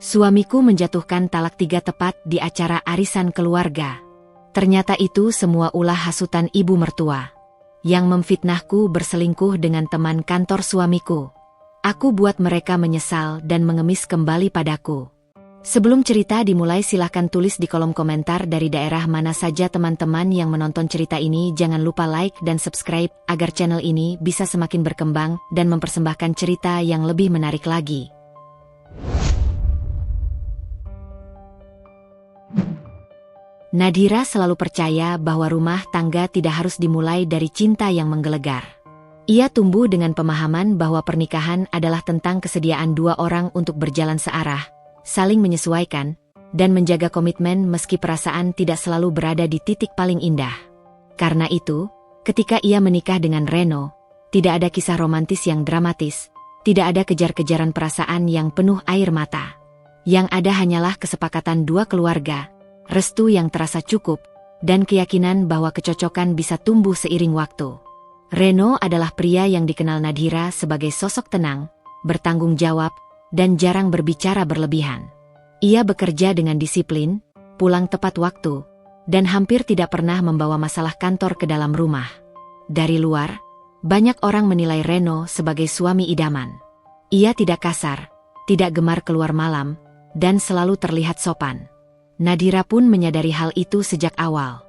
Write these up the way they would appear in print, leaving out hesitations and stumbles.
Suamiku menjatuhkan talak 3 tepat di acara arisan keluarga. Ternyata itu semua ulah hasutan ibu mertua yang memfitnahku berselingkuh dengan teman kantor suamiku. Aku buat mereka menyesal dan mengemis kembali padaku. Sebelum cerita dimulai, silahkan tulis di kolom komentar dari daerah mana saja teman-teman yang menonton cerita ini. Jangan lupa like dan subscribe agar channel ini bisa semakin berkembang dan mempersembahkan cerita yang lebih menarik lagi. Nadira selalu percaya bahwa rumah tangga tidak harus dimulai dari cinta yang menggelegar. Ia tumbuh dengan pemahaman bahwa pernikahan adalah tentang kesediaan 2 orang untuk berjalan searah, saling menyesuaikan, dan menjaga komitmen meski perasaan tidak selalu berada di titik paling indah. Karena itu, ketika ia menikah dengan Reno, tidak ada kisah romantis yang dramatis, tidak ada kejar-kejaran perasaan yang penuh air mata. Yang ada hanyalah kesepakatan 2 keluarga, restu yang terasa cukup, dan keyakinan bahwa kecocokan bisa tumbuh seiring waktu. Reno adalah pria yang dikenal Nadira sebagai sosok tenang, bertanggung jawab, dan jarang berbicara berlebihan. Ia bekerja dengan disiplin, pulang tepat waktu, dan hampir tidak pernah membawa masalah kantor ke dalam rumah. Dari luar, banyak orang menilai Reno sebagai suami idaman. Ia tidak kasar, tidak gemar keluar malam, dan selalu terlihat sopan. Nadira pun menyadari hal itu sejak awal.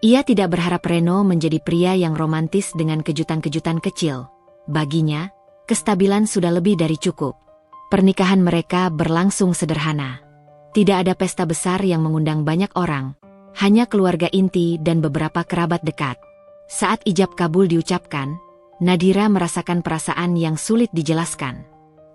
Ia tidak berharap Reno menjadi pria yang romantis dengan kejutan-kejutan kecil. Baginya, kestabilan sudah lebih dari cukup. Pernikahan mereka berlangsung sederhana. Tidak ada pesta besar yang mengundang banyak orang, hanya keluarga inti dan beberapa kerabat dekat. Saat ijab kabul diucapkan, Nadira merasakan perasaan yang sulit dijelaskan.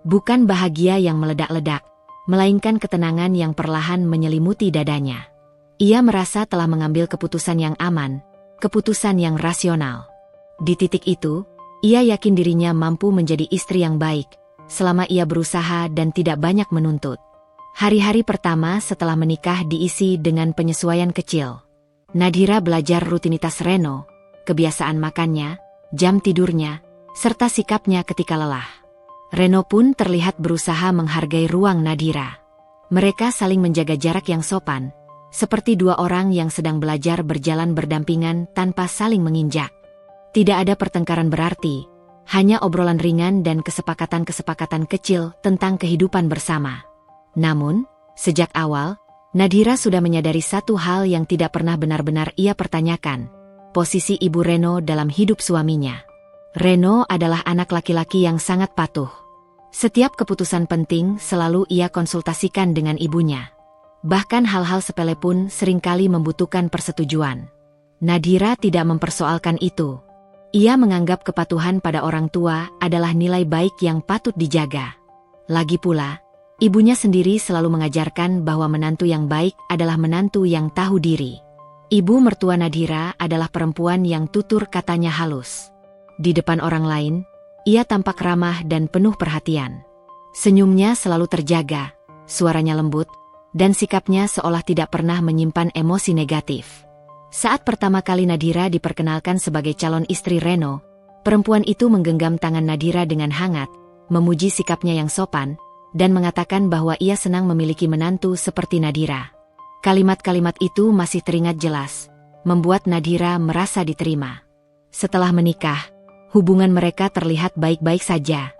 Bukan bahagia yang meledak-ledak, melainkan ketenangan yang perlahan menyelimuti dadanya. Ia merasa telah mengambil keputusan yang aman, keputusan yang rasional. Di titik itu, ia yakin dirinya mampu menjadi istri yang baik, selama ia berusaha dan tidak banyak menuntut. Hari-hari pertama setelah menikah diisi dengan penyesuaian kecil. Nadira belajar rutinitas Reno, kebiasaan makannya, jam tidurnya, serta sikapnya ketika lelah. Reno pun terlihat berusaha menghargai ruang Nadira. Mereka saling menjaga jarak yang sopan, seperti 2 orang yang sedang belajar berjalan berdampingan tanpa saling menginjak. Tidak ada pertengkaran berarti, hanya obrolan ringan dan kesepakatan-kesepakatan kecil tentang kehidupan bersama. Namun, sejak awal, Nadira sudah menyadari satu hal yang tidak pernah benar-benar ia pertanyakan: posisi ibu Reno dalam hidup suaminya. Reno adalah anak laki-laki yang sangat patuh. Setiap keputusan penting selalu ia konsultasikan dengan ibunya. Bahkan hal-hal sepele pun seringkali membutuhkan persetujuan. Nadira tidak mempersoalkan itu. Ia menganggap kepatuhan pada orang tua adalah nilai baik yang patut dijaga. Lagi pula, ibunya sendiri selalu mengajarkan bahwa menantu yang baik adalah menantu yang tahu diri. Ibu mertua Nadira adalah perempuan yang tutur katanya halus. Di depan orang lain, ia tampak ramah dan penuh perhatian. Senyumnya selalu terjaga, suaranya lembut, dan sikapnya seolah tidak pernah menyimpan emosi negatif. Saat pertama kali Nadira diperkenalkan sebagai calon istri Reno, perempuan itu menggenggam tangan Nadira dengan hangat, memuji sikapnya yang sopan, dan mengatakan bahwa ia senang memiliki menantu seperti Nadira. Kalimat-kalimat itu masih teringat jelas, membuat Nadira merasa diterima. Setelah menikah, hubungan mereka terlihat baik-baik saja.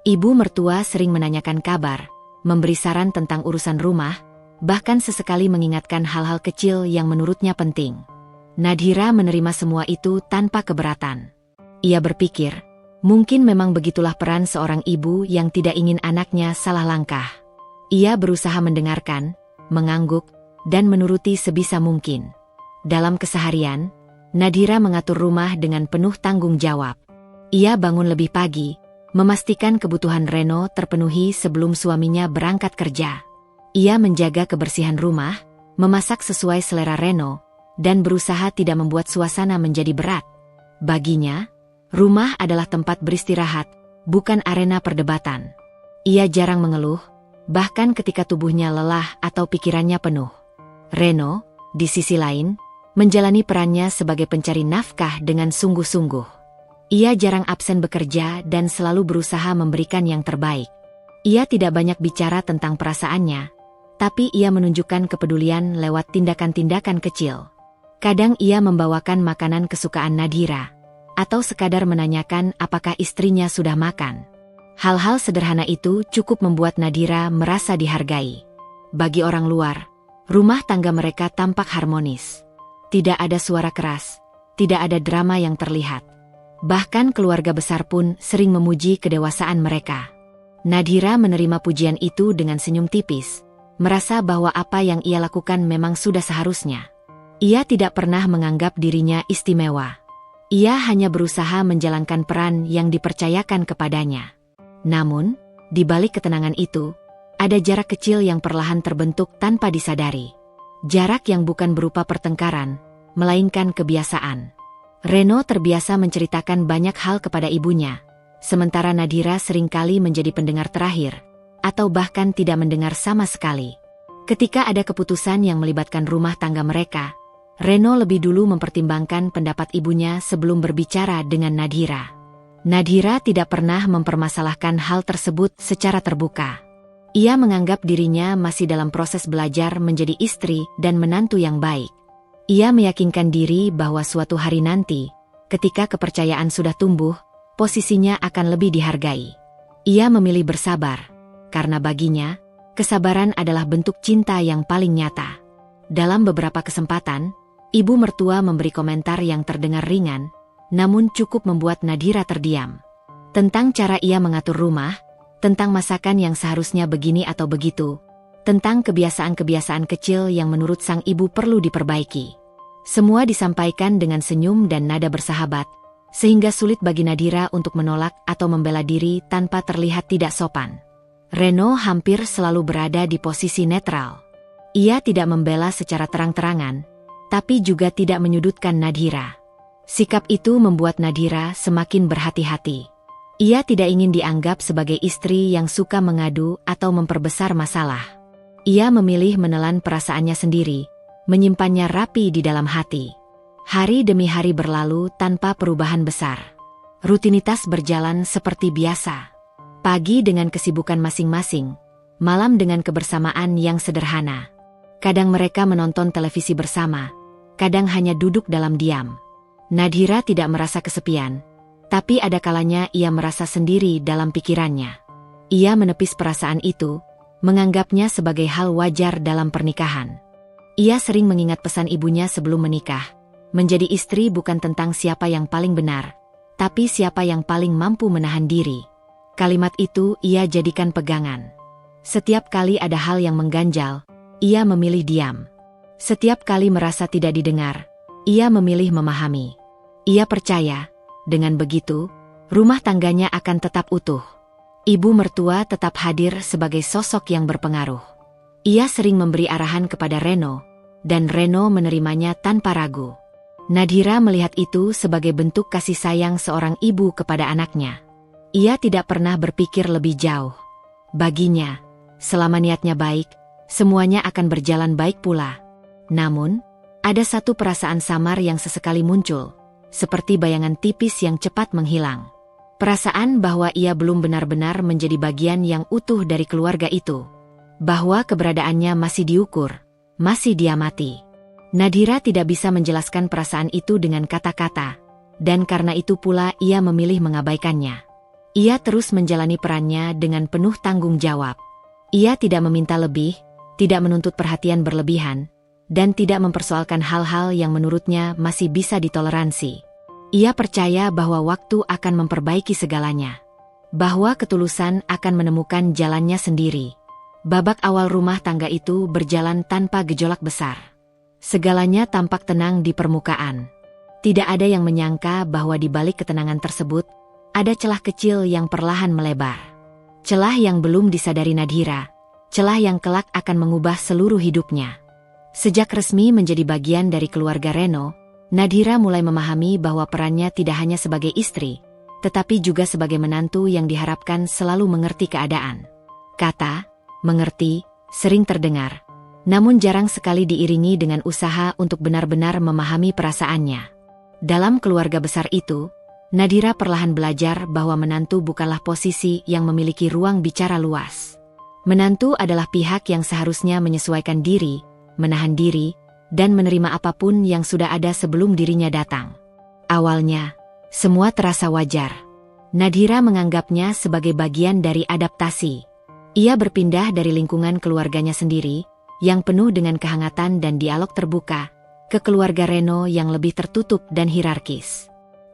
Ibu mertua sering menanyakan kabar, memberi saran tentang urusan rumah, bahkan sesekali mengingatkan hal-hal kecil yang menurutnya penting. Nadira menerima semua itu tanpa keberatan. Ia berpikir, mungkin memang begitulah peran seorang ibu yang tidak ingin anaknya salah langkah. Ia berusaha mendengarkan, mengangguk, dan menuruti sebisa mungkin. Dalam keseharian, Nadira mengatur rumah dengan penuh tanggung jawab. Ia bangun lebih pagi, memastikan kebutuhan Reno terpenuhi sebelum suaminya berangkat kerja. Ia menjaga kebersihan rumah, memasak sesuai selera Reno, dan berusaha tidak membuat suasana menjadi berat. Baginya, rumah adalah tempat beristirahat, bukan arena perdebatan. Ia jarang mengeluh, bahkan ketika tubuhnya lelah atau pikirannya penuh. Reno, di sisi lain, menjalani perannya sebagai pencari nafkah dengan sungguh-sungguh. Ia jarang absen bekerja dan selalu berusaha memberikan yang terbaik. Ia tidak banyak bicara tentang perasaannya, tapi ia menunjukkan kepedulian lewat tindakan-tindakan kecil. Kadang ia membawakan makanan kesukaan Nadhira, atau sekadar menanyakan apakah istrinya sudah makan. Hal-hal sederhana itu cukup membuat Nadhira merasa dihargai. Bagi orang luar, rumah tangga mereka tampak harmonis. Tidak ada suara keras, tidak ada drama yang terlihat. Bahkan keluarga besar pun sering memuji kedewasaan mereka. Nadhira menerima pujian itu dengan senyum tipis, merasa bahwa apa yang ia lakukan memang sudah seharusnya. Ia tidak pernah menganggap dirinya istimewa. Ia hanya berusaha menjalankan peran yang dipercayakan kepadanya. Namun, di balik ketenangan itu, ada jarak kecil yang perlahan terbentuk tanpa disadari. Jarak yang bukan berupa pertengkaran, melainkan kebiasaan. Reno terbiasa menceritakan banyak hal kepada ibunya, sementara Nadhira seringkali menjadi pendengar terakhir, atau bahkan tidak mendengar sama sekali. Ketika ada keputusan yang melibatkan rumah tangga mereka, Reno lebih dulu mempertimbangkan pendapat ibunya sebelum berbicara dengan Nadhira. Nadhira tidak pernah mempermasalahkan hal tersebut secara terbuka. Ia menganggap dirinya masih dalam proses belajar menjadi istri dan menantu yang baik. Ia meyakinkan diri bahwa suatu hari nanti, ketika kepercayaan sudah tumbuh, posisinya akan lebih dihargai. Ia memilih bersabar, karena baginya, kesabaran adalah bentuk cinta yang paling nyata. Dalam beberapa kesempatan, ibu mertua memberi komentar yang terdengar ringan, namun cukup membuat Nadhira terdiam. Tentang cara ia mengatur rumah, tentang masakan yang seharusnya begini atau begitu, tentang kebiasaan-kebiasaan kecil yang menurut sang ibu perlu diperbaiki. Semua disampaikan dengan senyum dan nada bersahabat, sehingga sulit bagi Nadhira untuk menolak atau membela diri tanpa terlihat tidak sopan. Reno hampir selalu berada di posisi netral. Ia tidak membela secara terang-terangan, tapi juga tidak menyudutkan Nadhira. Sikap itu membuat Nadhira semakin berhati-hati. Ia tidak ingin dianggap sebagai istri yang suka mengadu atau memperbesar masalah. Ia memilih menelan perasaannya sendiri, menyimpannya rapi di dalam hati. Hari demi hari berlalu tanpa perubahan besar. Rutinitas berjalan seperti biasa. Pagi dengan kesibukan masing-masing, malam dengan kebersamaan yang sederhana. Kadang mereka menonton televisi bersama, kadang hanya duduk dalam diam. Nadhira tidak merasa kesepian, tapi ada kalanya ia merasa sendiri dalam pikirannya. Ia menepis perasaan itu, menganggapnya sebagai hal wajar dalam pernikahan. Ia sering mengingat pesan ibunya sebelum menikah. Menjadi istri bukan tentang siapa yang paling benar, tapi siapa yang paling mampu menahan diri. Kalimat itu ia jadikan pegangan. Setiap kali ada hal yang mengganjal, ia memilih diam. Setiap kali merasa tidak didengar, ia memilih memahami. Ia percaya, dengan begitu, rumah tangganya akan tetap utuh. Ibu mertua tetap hadir sebagai sosok yang berpengaruh. Ia sering memberi arahan kepada Reno, dan Reno menerimanya tanpa ragu. Nadhira melihat itu sebagai bentuk kasih sayang seorang ibu kepada anaknya. Ia tidak pernah berpikir lebih jauh. Baginya, selama niatnya baik, semuanya akan berjalan baik pula. Namun, ada satu perasaan samar yang sesekali muncul, seperti bayangan tipis yang cepat menghilang. Perasaan bahwa ia belum benar-benar menjadi bagian yang utuh dari keluarga itu. Bahwa keberadaannya masih diukur, masih diamati. Nadhira tidak bisa menjelaskan perasaan itu dengan kata-kata, dan karena itu pula ia memilih mengabaikannya. Ia terus menjalani perannya dengan penuh tanggung jawab. Ia tidak meminta lebih, tidak menuntut perhatian berlebihan, dan tidak mempersoalkan hal-hal yang menurutnya masih bisa ditoleransi. Ia percaya bahwa waktu akan memperbaiki segalanya. Bahwa ketulusan akan menemukan jalannya sendiri. Babak awal rumah tangga itu berjalan tanpa gejolak besar. Segalanya tampak tenang di permukaan. Tidak ada yang menyangka bahwa di balik ketenangan tersebut, ada celah kecil yang perlahan melebar. Celah yang belum disadari Nadhira, celah yang kelak akan mengubah seluruh hidupnya. Sejak resmi menjadi bagian dari keluarga Reno, Nadhira mulai memahami bahwa perannya tidak hanya sebagai istri, tetapi juga sebagai menantu yang diharapkan selalu mengerti keadaan. Kata, mengerti, sering terdengar, namun jarang sekali diiringi dengan usaha untuk benar-benar memahami perasaannya. Dalam keluarga besar itu, Nadhira perlahan belajar bahwa menantu bukanlah posisi yang memiliki ruang bicara luas. Menantu adalah pihak yang seharusnya menyesuaikan diri, menahan diri, dan menerima apapun yang sudah ada sebelum dirinya datang. Awalnya, semua terasa wajar. Nadhira menganggapnya sebagai bagian dari adaptasi. Ia berpindah dari lingkungan keluarganya sendiri, yang penuh dengan kehangatan dan dialog terbuka, ke keluarga Reno yang lebih tertutup dan hierarkis.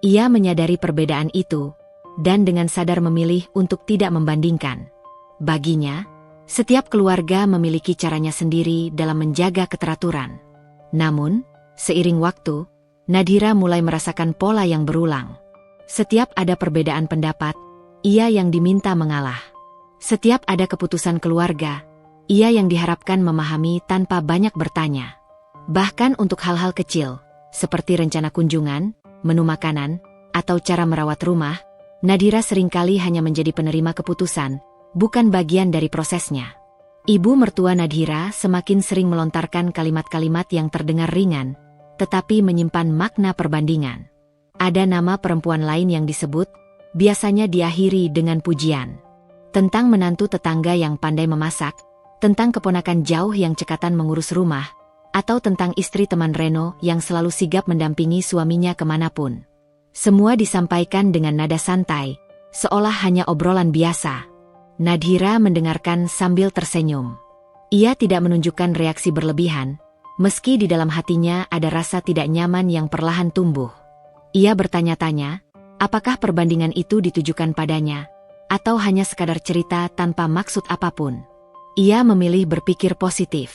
Ia menyadari perbedaan itu, dan dengan sadar memilih untuk tidak membandingkan. Baginya, setiap keluarga memiliki caranya sendiri dalam menjaga keteraturan. Namun, seiring waktu, Nadhira mulai merasakan pola yang berulang. Setiap ada perbedaan pendapat, ia yang diminta mengalah. Setiap ada keputusan keluarga, ia yang diharapkan memahami tanpa banyak bertanya. Bahkan untuk hal-hal kecil, seperti rencana kunjungan, menu makanan, atau cara merawat rumah, Nadhira seringkali hanya menjadi penerima keputusan, bukan bagian dari prosesnya. Ibu mertua Nadhira semakin sering melontarkan kalimat-kalimat yang terdengar ringan, tetapi menyimpan makna perbandingan. Ada nama perempuan lain yang disebut, biasanya diakhiri dengan pujian. Tentang menantu tetangga yang pandai memasak, tentang keponakan jauh yang cekatan mengurus rumah, atau tentang istri teman Reno yang selalu sigap mendampingi suaminya kemanapun. Semua disampaikan dengan nada santai, seolah hanya obrolan biasa. Nadhira mendengarkan sambil tersenyum. Ia tidak menunjukkan reaksi berlebihan, meski di dalam hatinya ada rasa tidak nyaman yang perlahan tumbuh. Ia bertanya-tanya, apakah perbandingan itu ditujukan padanya, atau hanya sekadar cerita tanpa maksud apapun. Ia memilih berpikir positif.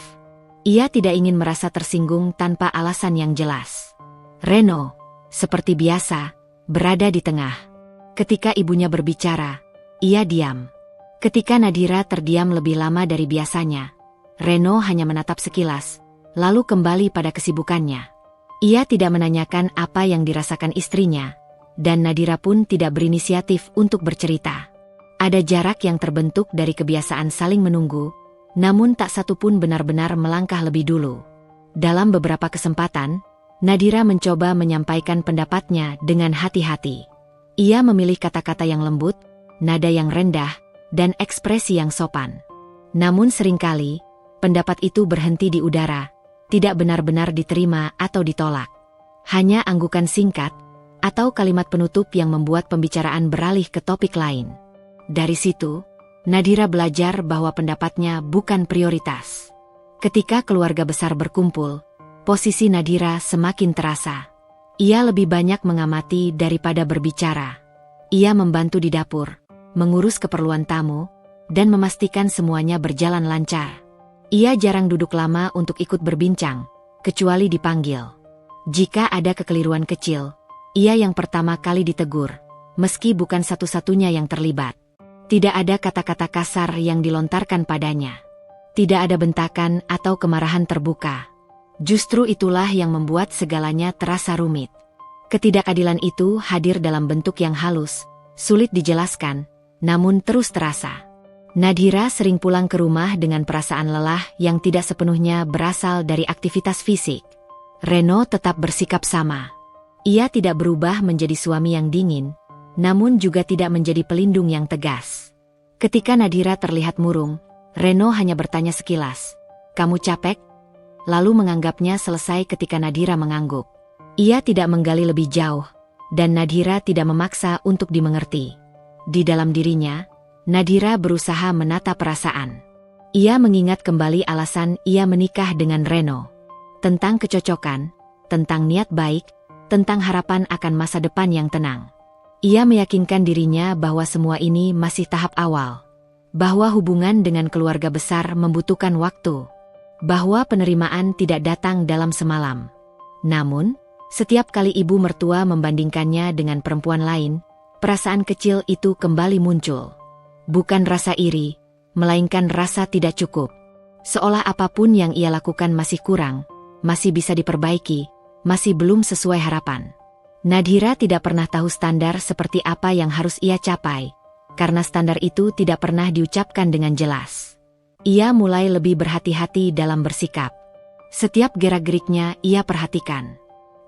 Ia tidak ingin merasa tersinggung tanpa alasan yang jelas. Reno, seperti biasa, berada di tengah. Ketika ibunya berbicara, ia diam. Ketika Nadhira terdiam lebih lama dari biasanya, Reno hanya menatap sekilas, lalu kembali pada kesibukannya. Ia tidak menanyakan apa yang dirasakan istrinya, dan Nadhira pun tidak berinisiatif untuk bercerita. Ada jarak yang terbentuk dari kebiasaan saling menunggu, namun tak satu pun benar-benar melangkah lebih dulu. Dalam beberapa kesempatan, Nadhira mencoba menyampaikan pendapatnya dengan hati-hati. Ia memilih kata-kata yang lembut, nada yang rendah, dan ekspresi yang sopan. Namun seringkali, pendapat itu berhenti di udara, tidak benar-benar diterima atau ditolak. Hanya anggukan singkat, atau kalimat penutup yang membuat pembicaraan beralih ke topik lain. Dari situ, Nadhira belajar bahwa pendapatnya bukan prioritas. Ketika keluarga besar berkumpul, posisi Nadhira semakin terasa. Ia lebih banyak mengamati daripada berbicara. Ia membantu di dapur, mengurus keperluan tamu, dan memastikan semuanya berjalan lancar. Ia jarang duduk lama untuk ikut berbincang, kecuali dipanggil. Jika ada kekeliruan kecil, ia yang pertama kali ditegur, meski bukan satu-satunya yang terlibat. Tidak ada kata-kata kasar yang dilontarkan padanya. Tidak ada bentakan atau kemarahan terbuka. Justru itulah yang membuat segalanya terasa rumit. Ketidakadilan itu hadir dalam bentuk yang halus, sulit dijelaskan, namun terus terasa. Nadhira sering pulang ke rumah dengan perasaan lelah yang tidak sepenuhnya berasal dari aktivitas fisik. Reno tetap bersikap sama. Ia tidak berubah menjadi suami yang dingin, namun juga tidak menjadi pelindung yang tegas. Ketika Nadhira terlihat murung, Reno hanya bertanya sekilas, "Kamu capek?" Lalu menganggapnya selesai ketika Nadhira mengangguk. Ia tidak menggali lebih jauh, dan Nadhira tidak memaksa untuk dimengerti. Di dalam dirinya, Nadhira berusaha menata perasaan. Ia mengingat kembali alasan ia menikah dengan Reno. Tentang kecocokan, tentang niat baik, tentang harapan akan masa depan yang tenang. Ia meyakinkan dirinya bahwa semua ini masih tahap awal. Bahwa hubungan dengan keluarga besar membutuhkan waktu. Bahwa penerimaan tidak datang dalam semalam. Namun, setiap kali ibu mertua membandingkannya dengan perempuan lain, perasaan kecil itu kembali muncul. Bukan rasa iri, melainkan rasa tidak cukup. Seolah apapun yang ia lakukan masih kurang, masih bisa diperbaiki, masih belum sesuai harapan. Nadhira tidak pernah tahu standar seperti apa yang harus ia capai, karena standar itu tidak pernah diucapkan dengan jelas. Ia mulai lebih berhati-hati dalam bersikap. Setiap gerak-geriknya ia perhatikan.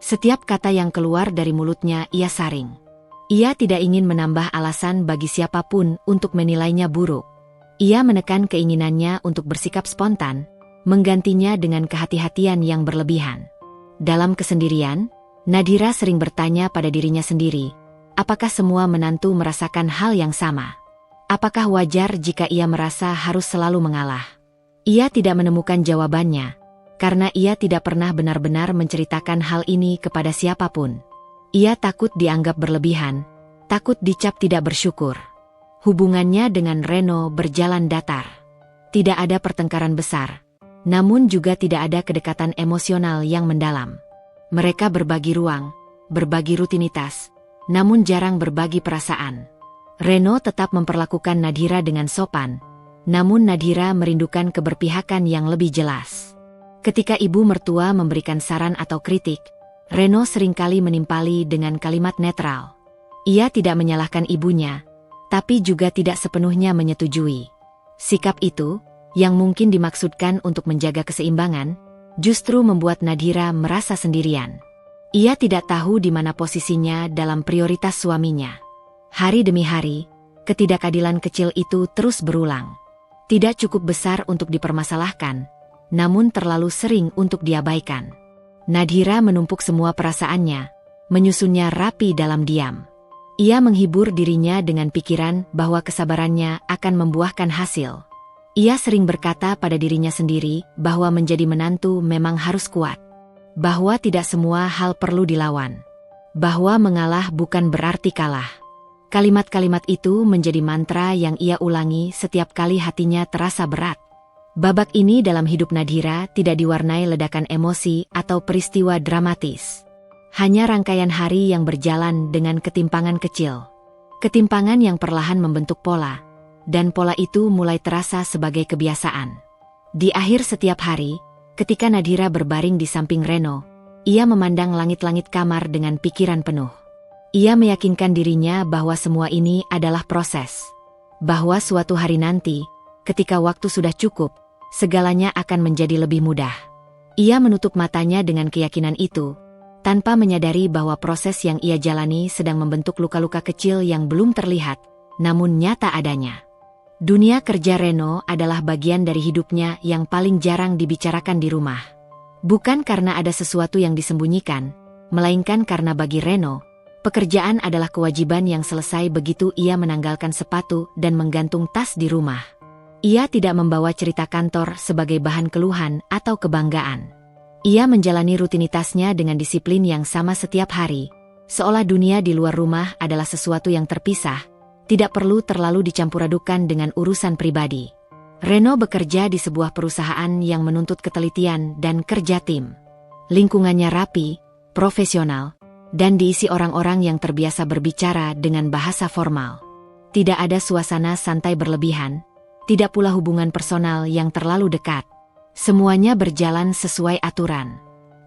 Setiap kata yang keluar dari mulutnya ia saring. Ia tidak ingin menambah alasan bagi siapapun untuk menilainya buruk. Ia menekan keinginannya untuk bersikap spontan, menggantinya dengan kehati-hatian yang berlebihan. Dalam kesendirian, Nadira sering bertanya pada dirinya sendiri, apakah semua menantu merasakan hal yang sama? Apakah wajar jika ia merasa harus selalu mengalah? Ia tidak menemukan jawabannya, karena ia tidak pernah benar-benar menceritakan hal ini kepada siapapun. Ia takut dianggap berlebihan, takut dicap tidak bersyukur. Hubungannya dengan Reno berjalan datar. Tidak ada pertengkaran besar, namun juga tidak ada kedekatan emosional yang mendalam. Mereka berbagi ruang, berbagi rutinitas, namun jarang berbagi perasaan. Reno tetap memperlakukan Nadira dengan sopan, namun Nadira merindukan keberpihakan yang lebih jelas. Ketika ibu mertua memberikan saran atau kritik, Reno seringkali menimpali dengan kalimat netral. Ia tidak menyalahkan ibunya, tapi juga tidak sepenuhnya menyetujui. Sikap itu, yang mungkin dimaksudkan untuk menjaga keseimbangan, justru membuat Nadira merasa sendirian. Ia tidak tahu di mana posisinya dalam prioritas suaminya. Hari demi hari, ketidakadilan kecil itu terus berulang. Tidak cukup besar untuk dipermasalahkan, namun terlalu sering untuk diabaikan. Nadira menumpuk semua perasaannya, menyusunnya rapi dalam diam. Ia menghibur dirinya dengan pikiran bahwa kesabarannya akan membuahkan hasil. Ia sering berkata pada dirinya sendiri bahwa menjadi menantu memang harus kuat. Bahwa tidak semua hal perlu dilawan. Bahwa mengalah bukan berarti kalah. Kalimat-kalimat itu menjadi mantra yang ia ulangi setiap kali hatinya terasa berat. Babak ini dalam hidup Nadira tidak diwarnai ledakan emosi atau peristiwa dramatis. Hanya rangkaian hari yang berjalan dengan ketimpangan kecil. Ketimpangan yang perlahan membentuk pola, dan pola itu mulai terasa sebagai kebiasaan. Di akhir setiap hari, ketika Nadira berbaring di samping Reno, ia memandang langit-langit kamar dengan pikiran penuh. Ia meyakinkan dirinya bahwa semua ini adalah proses. Bahwa suatu hari nanti, ketika waktu sudah cukup, segalanya akan menjadi lebih mudah. Ia menutup matanya dengan keyakinan itu, tanpa menyadari bahwa proses yang ia jalani sedang membentuk luka-luka kecil yang belum terlihat, namun nyata adanya. Dunia kerja Reno adalah bagian dari hidupnya yang paling jarang dibicarakan di rumah. Bukan karena ada sesuatu yang disembunyikan, melainkan karena bagi Reno, pekerjaan adalah kewajiban yang selesai begitu ia menanggalkan sepatu dan menggantung tas di rumah. Ia tidak membawa cerita kantor sebagai bahan keluhan atau kebanggaan. Ia menjalani rutinitasnya dengan disiplin yang sama setiap hari, seolah dunia di luar rumah adalah sesuatu yang terpisah, tidak perlu terlalu dicampur-adukan dengan urusan pribadi. Reno bekerja di sebuah perusahaan yang menuntut ketelitian dan kerja tim. Lingkungannya rapi, profesional, dan diisi orang-orang yang terbiasa berbicara dengan bahasa formal. Tidak ada suasana santai berlebihan, tidak pula hubungan personal yang terlalu dekat. Semuanya berjalan sesuai aturan.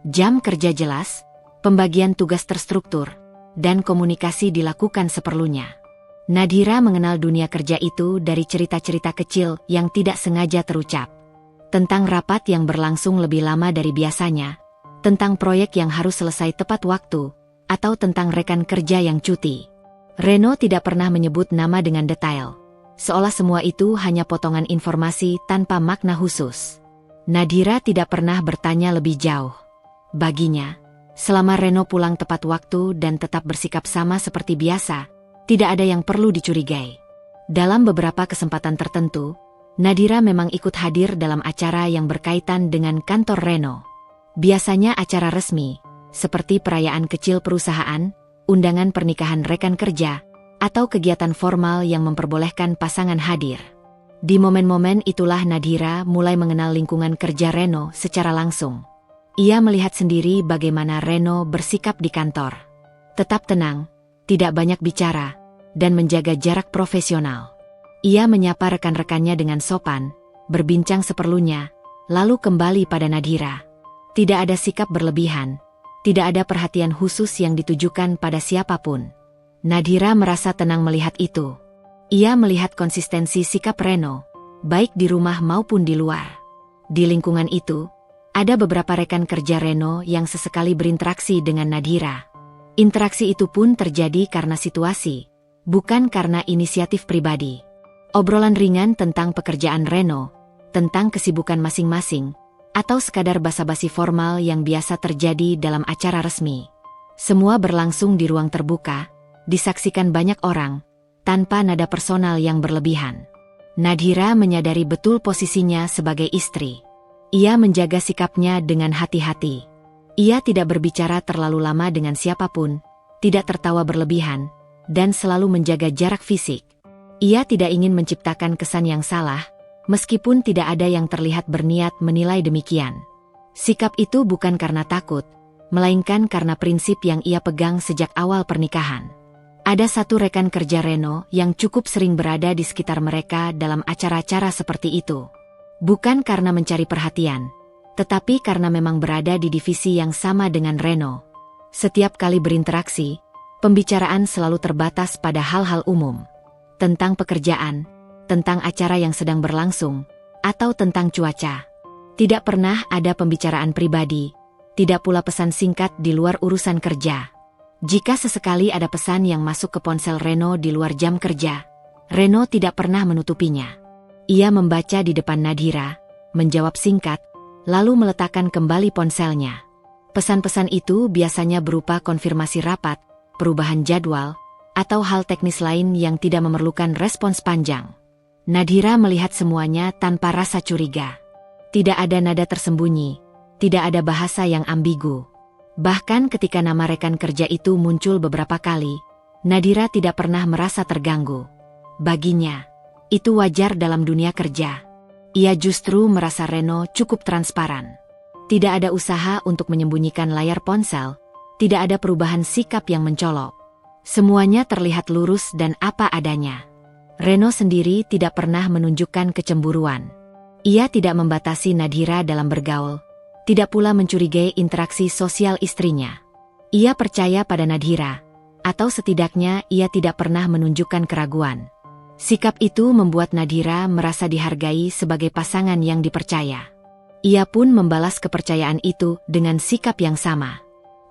Jam kerja jelas, pembagian tugas terstruktur, dan komunikasi dilakukan seperlunya. Nadira mengenal dunia kerja itu dari cerita-cerita kecil yang tidak sengaja terucap. Tentang rapat yang berlangsung lebih lama dari biasanya, tentang proyek yang harus selesai tepat waktu, atau tentang rekan kerja yang cuti. Reno tidak pernah menyebut nama dengan detail, seolah semua itu hanya potongan informasi tanpa makna khusus. Nadira tidak pernah bertanya lebih jauh. Baginya, selama Reno pulang tepat waktu dan tetap bersikap sama seperti biasa, tidak ada yang perlu dicurigai. Dalam beberapa kesempatan tertentu, Nadira memang ikut hadir dalam acara yang berkaitan dengan kantor Reno. Biasanya acara resmi, seperti perayaan kecil perusahaan, undangan pernikahan rekan kerja, atau kegiatan formal yang memperbolehkan pasangan hadir. Di momen-momen itulah Nadira mulai mengenal lingkungan kerja Reno secara langsung. Ia melihat sendiri bagaimana Reno bersikap di kantor. Tetap tenang, tidak banyak bicara, dan menjaga jarak profesional. Ia menyapa rekan-rekannya dengan sopan, berbincang seperlunya, lalu kembali pada Nadira. Tidak ada sikap berlebihan, tidak ada perhatian khusus yang ditujukan pada siapapun. Nadira merasa tenang melihat itu. Ia melihat konsistensi sikap Reno, baik di rumah maupun di luar. Di lingkungan itu, ada beberapa rekan kerja Reno yang sesekali berinteraksi dengan Nadira. Interaksi itu pun terjadi karena situasi, bukan karena inisiatif pribadi. Obrolan ringan tentang pekerjaan Reno, tentang kesibukan masing-masing, atau sekadar basa-basi formal yang biasa terjadi dalam acara resmi. Semua berlangsung di ruang terbuka, disaksikan banyak orang, tanpa nada personal yang berlebihan. Nadhira menyadari betul posisinya sebagai istri. Ia menjaga sikapnya dengan hati-hati. Ia tidak berbicara terlalu lama dengan siapapun, tidak tertawa berlebihan, dan selalu menjaga jarak fisik. Ia tidak ingin menciptakan kesan yang salah, meskipun tidak ada yang terlihat berniat menilai demikian. Sikap itu bukan karena takut, melainkan karena prinsip yang ia pegang sejak awal pernikahan. Ada satu rekan kerja Reno yang cukup sering berada di sekitar mereka dalam acara-acara seperti itu. Bukan karena mencari perhatian, tetapi karena memang berada di divisi yang sama dengan Reno. Setiap kali berinteraksi, pembicaraan selalu terbatas pada hal-hal umum. Tentang pekerjaan, tentang acara yang sedang berlangsung, atau tentang cuaca. Tidak pernah ada pembicaraan pribadi, tidak pula pesan singkat di luar urusan kerja. Jika sesekali ada pesan yang masuk ke ponsel Reno di luar jam kerja, Reno tidak pernah menutupinya. Ia membaca di depan Nadhira, menjawab singkat, lalu meletakkan kembali ponselnya. Pesan-pesan itu biasanya berupa konfirmasi rapat, perubahan jadwal, atau hal teknis lain yang tidak memerlukan respons panjang. Nadhira melihat semuanya tanpa rasa curiga. Tidak ada nada tersembunyi, tidak ada bahasa yang ambigu. Bahkan ketika nama rekan kerja itu muncul beberapa kali, Nadhira tidak pernah merasa terganggu. Baginya, itu wajar dalam dunia kerja. Ia justru merasa Reno cukup transparan. Tidak ada usaha untuk menyembunyikan layar ponsel, tidak ada perubahan sikap yang mencolok. Semuanya terlihat lurus dan apa adanya. Reno sendiri tidak pernah menunjukkan kecemburuan. Ia tidak membatasi Nadhira dalam bergaul, tidak pula mencurigai interaksi sosial istrinya. Ia percaya pada Nadhira, atau setidaknya ia tidak pernah menunjukkan keraguan. Sikap itu membuat Nadhira merasa dihargai sebagai pasangan yang dipercaya. Ia pun membalas kepercayaan itu dengan sikap yang sama.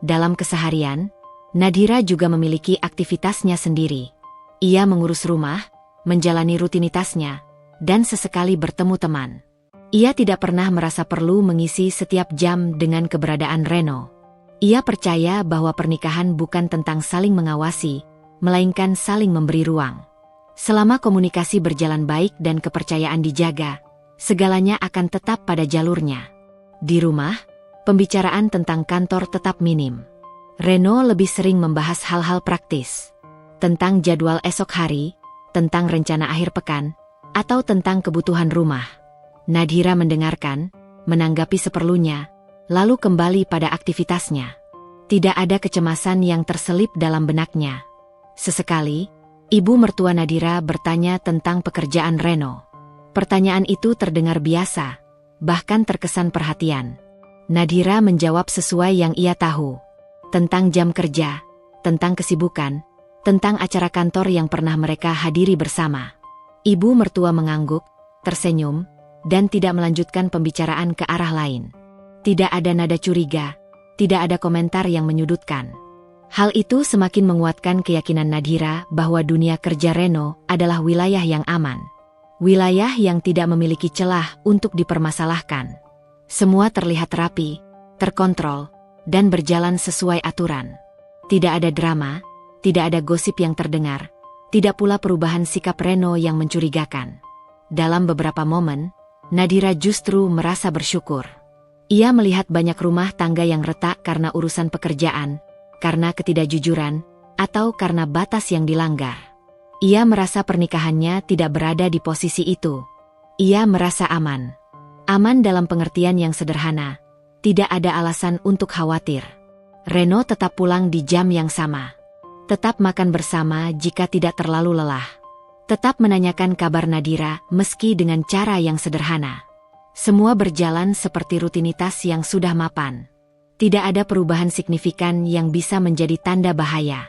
Dalam keseharian, Nadhira juga memiliki aktivitasnya sendiri. Ia mengurus rumah, menjalani rutinitasnya, dan sesekali bertemu teman. Ia tidak pernah merasa perlu mengisi setiap jam dengan keberadaan Reno. Ia percaya bahwa pernikahan bukan tentang saling mengawasi, melainkan saling memberi ruang. Selama komunikasi berjalan baik dan kepercayaan dijaga, segalanya akan tetap pada jalurnya. Di rumah, pembicaraan tentang kantor tetap minim. Reno lebih sering membahas hal-hal praktis, tentang jadwal esok hari, tentang rencana akhir pekan, atau tentang kebutuhan rumah. Nadhira mendengarkan, menanggapi seperlunya, lalu kembali pada aktivitasnya. Tidak ada kecemasan yang terselip dalam benaknya. Sesekali, ibu mertua Nadhira bertanya tentang pekerjaan Reno. Pertanyaan itu terdengar biasa, bahkan terkesan perhatian. Nadhira menjawab sesuai yang ia tahu. Tentang jam kerja, tentang kesibukan, tentang acara kantor yang pernah mereka hadiri bersama. Ibu mertua mengangguk, tersenyum, dan tidak melanjutkan pembicaraan ke arah lain. Tidak ada nada curiga, tidak ada komentar yang menyudutkan. Hal itu semakin menguatkan keyakinan Nadhira bahwa dunia kerja Reno adalah wilayah yang aman. Wilayah yang tidak memiliki celah untuk dipermasalahkan. Semua terlihat rapi, terkontrol, dan berjalan sesuai aturan. Tidak ada drama, tidak ada gosip yang terdengar, tidak pula perubahan sikap Reno yang mencurigakan. Dalam beberapa momen, Nadhira justru merasa bersyukur. Ia melihat banyak rumah tangga yang retak karena urusan pekerjaan, karena ketidakjujuran, atau karena batas yang dilanggar. Ia merasa pernikahannya tidak berada di posisi itu. Ia merasa aman. Aman dalam pengertian yang sederhana. Tidak ada alasan untuk khawatir. Reno tetap pulang di jam yang sama. Tetap makan bersama jika tidak terlalu lelah. Tetap menanyakan kabar Nadhira meski dengan cara yang sederhana. Semua berjalan seperti rutinitas yang sudah mapan. Tidak ada perubahan signifikan yang bisa menjadi tanda bahaya.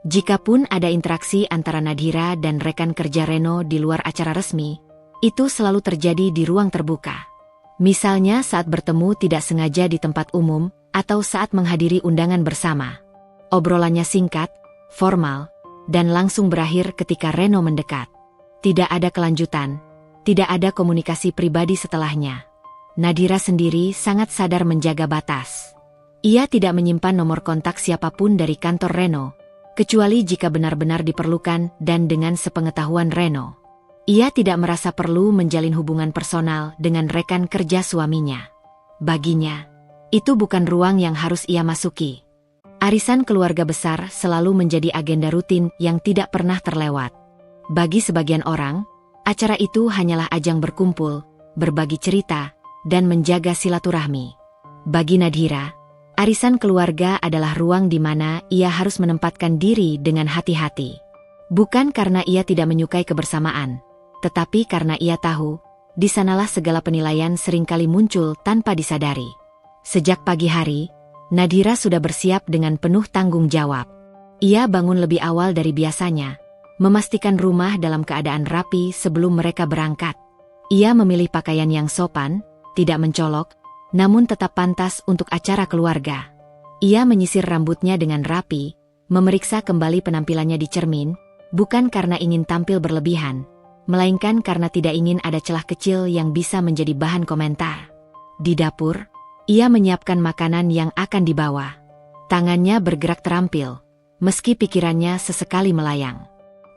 Jikapun ada interaksi antara Nadhira dan rekan kerja Reno di luar acara resmi, itu selalu terjadi di ruang terbuka. Misalnya saat bertemu tidak sengaja di tempat umum, atau saat menghadiri undangan bersama. Obrolannya singkat, formal, dan langsung berakhir ketika Reno mendekat. Tidak ada kelanjutan, tidak ada komunikasi pribadi setelahnya. Nadira sendiri sangat sadar menjaga batas. Ia tidak menyimpan nomor kontak siapapun dari kantor Reno, kecuali jika benar-benar diperlukan dan dengan sepengetahuan Reno. Ia tidak merasa perlu menjalin hubungan personal dengan rekan kerja suaminya. Baginya, itu bukan ruang yang harus ia masuki. Arisan keluarga besar selalu menjadi agenda rutin yang tidak pernah terlewat. Bagi sebagian orang, acara itu hanyalah ajang berkumpul, berbagi cerita, dan menjaga silaturahmi. Bagi Nadira, arisan keluarga adalah ruang di mana ia harus menempatkan diri dengan hati-hati. Bukan karena ia tidak menyukai kebersamaan, tetapi karena ia tahu, di sanalah segala penilaian seringkali muncul tanpa disadari. Sejak pagi hari, Nadira sudah bersiap dengan penuh tanggung jawab. Ia bangun lebih awal dari biasanya, memastikan rumah dalam keadaan rapi sebelum mereka berangkat. Ia memilih pakaian yang sopan, tidak mencolok, namun tetap pantas untuk acara keluarga. Ia menyisir rambutnya dengan rapi, memeriksa kembali penampilannya di cermin, bukan karena ingin tampil berlebihan, melainkan karena tidak ingin ada celah kecil yang bisa menjadi bahan komentar. Di dapur, ia menyiapkan makanan yang akan dibawa. Tangannya bergerak terampil, meski pikirannya sesekali melayang.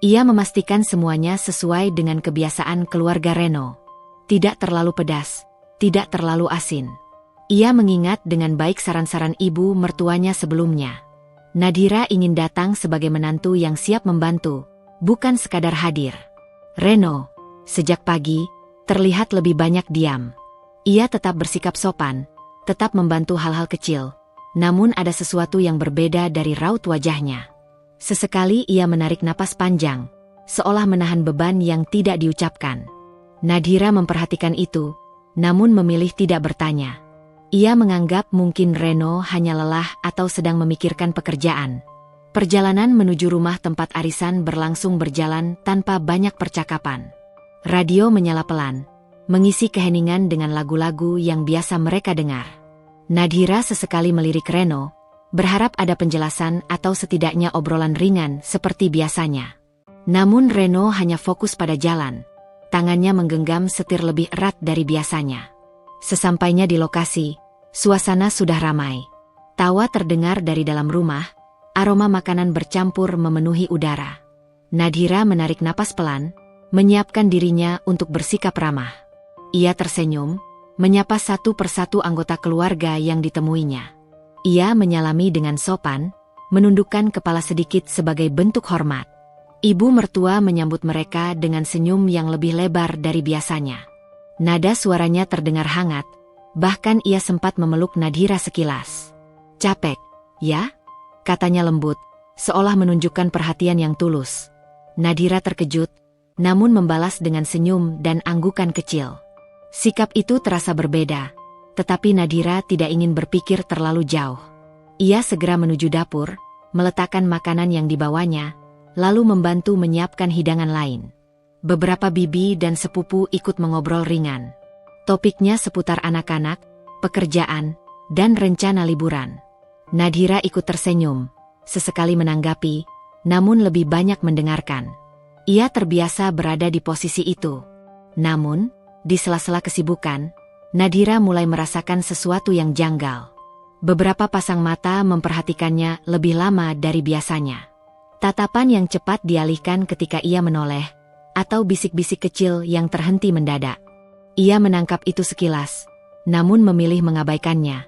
Ia memastikan semuanya sesuai dengan kebiasaan keluarga Reno. Tidak terlalu pedas, tidak terlalu asin. Ia mengingat dengan baik saran-saran ibu mertuanya sebelumnya. Nadira ingin datang sebagai menantu yang siap membantu, bukan sekadar hadir. Reno, sejak pagi, terlihat lebih banyak diam. Ia tetap bersikap sopan, tetap membantu hal-hal kecil, namun ada sesuatu yang berbeda dari raut wajahnya. Sesekali ia menarik napas panjang, seolah menahan beban yang tidak diucapkan. Nadira memperhatikan itu, namun memilih tidak bertanya. Ia menganggap mungkin Reno hanya lelah atau sedang memikirkan pekerjaan. Perjalanan menuju rumah tempat arisan berlangsung berjalan tanpa banyak percakapan. Radio menyala pelan, mengisi keheningan dengan lagu-lagu yang biasa mereka dengar. Nadira sesekali melirik Reno, berharap ada penjelasan atau setidaknya obrolan ringan seperti biasanya. Namun Reno hanya fokus pada jalan. Tangannya menggenggam setir lebih erat dari biasanya. Sesampainya di lokasi, suasana sudah ramai. Tawa terdengar dari dalam rumah, aroma makanan bercampur memenuhi udara. Nadira menarik napas pelan, menyiapkan dirinya untuk bersikap ramah. Ia tersenyum, menyapa satu persatu anggota keluarga yang ditemuinya. Ia menyalami dengan sopan, menundukkan kepala sedikit sebagai bentuk hormat. Ibu mertua menyambut mereka dengan senyum yang lebih lebar dari biasanya. Nada suaranya terdengar hangat, bahkan ia sempat memeluk Nadira sekilas. "Capek, ya?" katanya lembut, seolah menunjukkan perhatian yang tulus. Nadira terkejut, namun membalas dengan senyum dan anggukan kecil. Sikap itu terasa berbeda, tetapi Nadira tidak ingin berpikir terlalu jauh. Ia segera menuju dapur, meletakkan makanan yang dibawanya, lalu membantu menyiapkan hidangan lain. Beberapa bibi dan sepupu ikut mengobrol ringan. Topiknya seputar anak-anak, pekerjaan, dan rencana liburan. Nadira ikut tersenyum, sesekali menanggapi, namun lebih banyak mendengarkan. Ia terbiasa berada di posisi itu. Namun, di sela-sela kesibukan, Nadira mulai merasakan sesuatu yang janggal. Beberapa pasang mata memperhatikannya lebih lama dari biasanya. Tatapan yang cepat dialihkan ketika ia menoleh, atau bisik-bisik kecil yang terhenti mendadak. Ia menangkap itu sekilas, namun memilih mengabaikannya.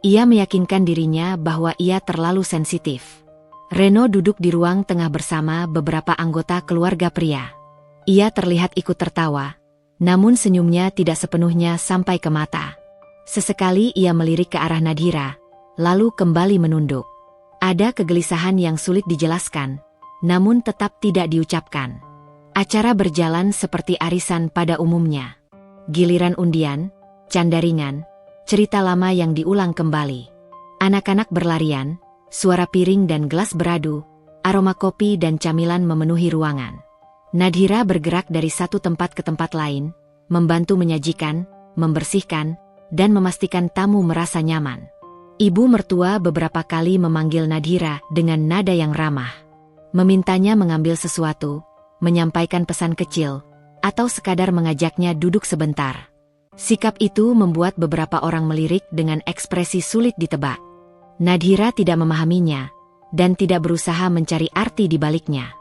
Ia meyakinkan dirinya bahwa ia terlalu sensitif. Reno duduk di ruang tengah bersama beberapa anggota keluarga pria. Ia terlihat ikut tertawa, namun senyumnya tidak sepenuhnya sampai ke mata. Sesekali ia melirik ke arah Nadira, lalu kembali menunduk. Ada kegelisahan yang sulit dijelaskan, namun tetap tidak diucapkan. Acara berjalan seperti arisan pada umumnya. Giliran undian, canda ringan, cerita lama yang diulang kembali. Anak-anak berlarian, suara piring dan gelas beradu, aroma kopi dan camilan memenuhi ruangan. Nadira bergerak dari satu tempat ke tempat lain, membantu menyajikan, membersihkan, dan memastikan tamu merasa nyaman. Ibu mertua beberapa kali memanggil Nadira dengan nada yang ramah. Memintanya mengambil sesuatu, menyampaikan pesan kecil, atau sekadar mengajaknya duduk sebentar. Sikap itu membuat beberapa orang melirik dengan ekspresi sulit ditebak. Nadhira tidak memahaminya, dan tidak berusaha mencari arti di baliknya.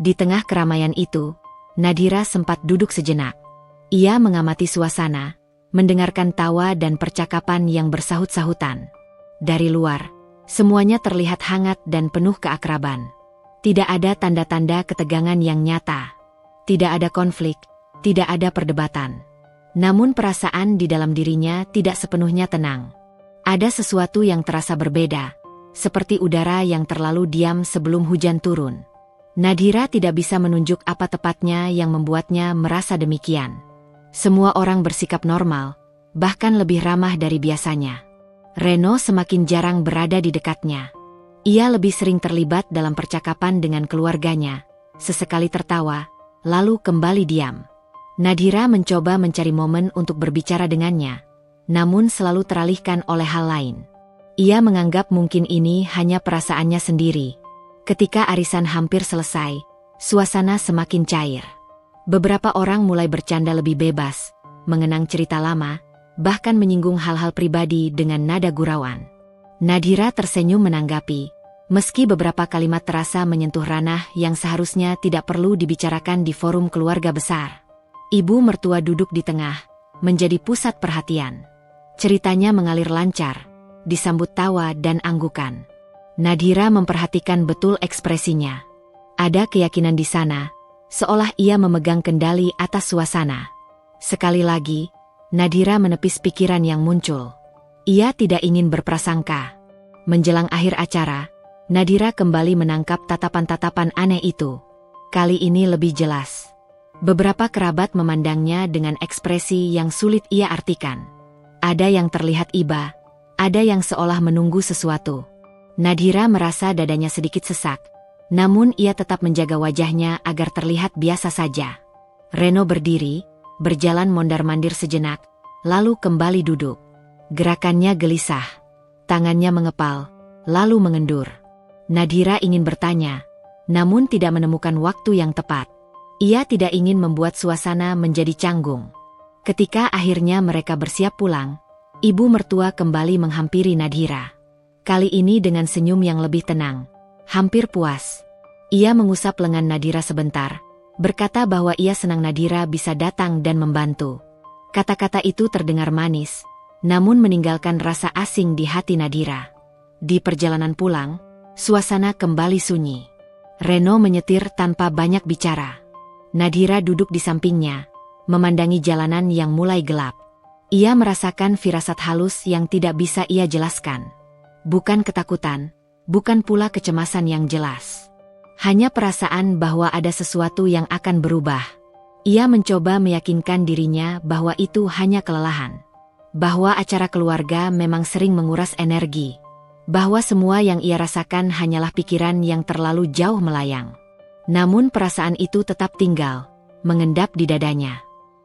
Di tengah keramaian itu, Nadhira sempat duduk sejenak. Ia mengamati suasana, mendengarkan tawa dan percakapan yang bersahut-sahutan. Dari luar, semuanya terlihat hangat dan penuh keakraban. Tidak ada tanda-tanda ketegangan yang nyata. Tidak ada konflik, tidak ada perdebatan. Namun perasaan di dalam dirinya tidak sepenuhnya tenang. Ada sesuatu yang terasa berbeda, seperti udara yang terlalu diam sebelum hujan turun. Nadhira tidak bisa menunjuk apa tepatnya yang membuatnya merasa demikian. Semua orang bersikap normal, bahkan lebih ramah dari biasanya. Reno semakin jarang berada di dekatnya. Ia lebih sering terlibat dalam percakapan dengan keluarganya, sesekali tertawa, lalu kembali diam. Nadhira mencoba mencari momen untuk berbicara dengannya, namun selalu teralihkan oleh hal lain. Ia menganggap mungkin ini hanya perasaannya sendiri. Ketika arisan hampir selesai, suasana semakin cair. Beberapa orang mulai bercanda lebih bebas, mengenang cerita lama, bahkan menyinggung hal-hal pribadi dengan nada gurauan. Nadhira tersenyum menanggapi, meski beberapa kalimat terasa menyentuh ranah yang seharusnya tidak perlu dibicarakan di forum keluarga besar. Ibu mertua duduk di tengah, menjadi pusat perhatian. Ceritanya mengalir lancar, disambut tawa dan anggukan. Nadhira memperhatikan betul ekspresinya. Ada keyakinan di sana, seolah ia memegang kendali atas suasana. Sekali lagi, Nadhira menepis pikiran yang muncul. Ia tidak ingin berprasangka. Menjelang akhir acara, Nadhira kembali menangkap tatapan-tatapan aneh itu. Kali ini lebih jelas. Beberapa kerabat memandangnya dengan ekspresi yang sulit ia artikan. Ada yang terlihat iba, ada yang seolah menunggu sesuatu. Nadhira merasa dadanya sedikit sesak, namun ia tetap menjaga wajahnya agar terlihat biasa saja. Reno berdiri, berjalan mondar-mandir sejenak, lalu kembali duduk. Gerakannya gelisah, tangannya mengepal, lalu mengendur. Nadhira ingin bertanya, namun tidak menemukan waktu yang tepat. Ia tidak ingin membuat suasana menjadi canggung. Ketika akhirnya mereka bersiap pulang, ibu mertua kembali menghampiri Nadhira. Kali ini dengan senyum yang lebih tenang, hampir puas. Ia mengusap lengan Nadhira sebentar, berkata bahwa ia senang Nadhira bisa datang dan membantu. Kata-kata itu terdengar manis, namun meninggalkan rasa asing di hati Nadhira. Di perjalanan pulang, suasana kembali sunyi. Reno menyetir tanpa banyak bicara. Nadhira duduk di sampingnya, memandangi jalanan yang mulai gelap. Ia merasakan firasat halus yang tidak bisa ia jelaskan. Bukan ketakutan, bukan pula kecemasan yang jelas. Hanya perasaan bahwa ada sesuatu yang akan berubah. Ia mencoba meyakinkan dirinya bahwa itu hanya kelelahan. Bahwa acara keluarga memang sering menguras energi. Bahwa semua yang ia rasakan hanyalah pikiran yang terlalu jauh melayang. Namun perasaan itu tetap tinggal, mengendap di dadanya.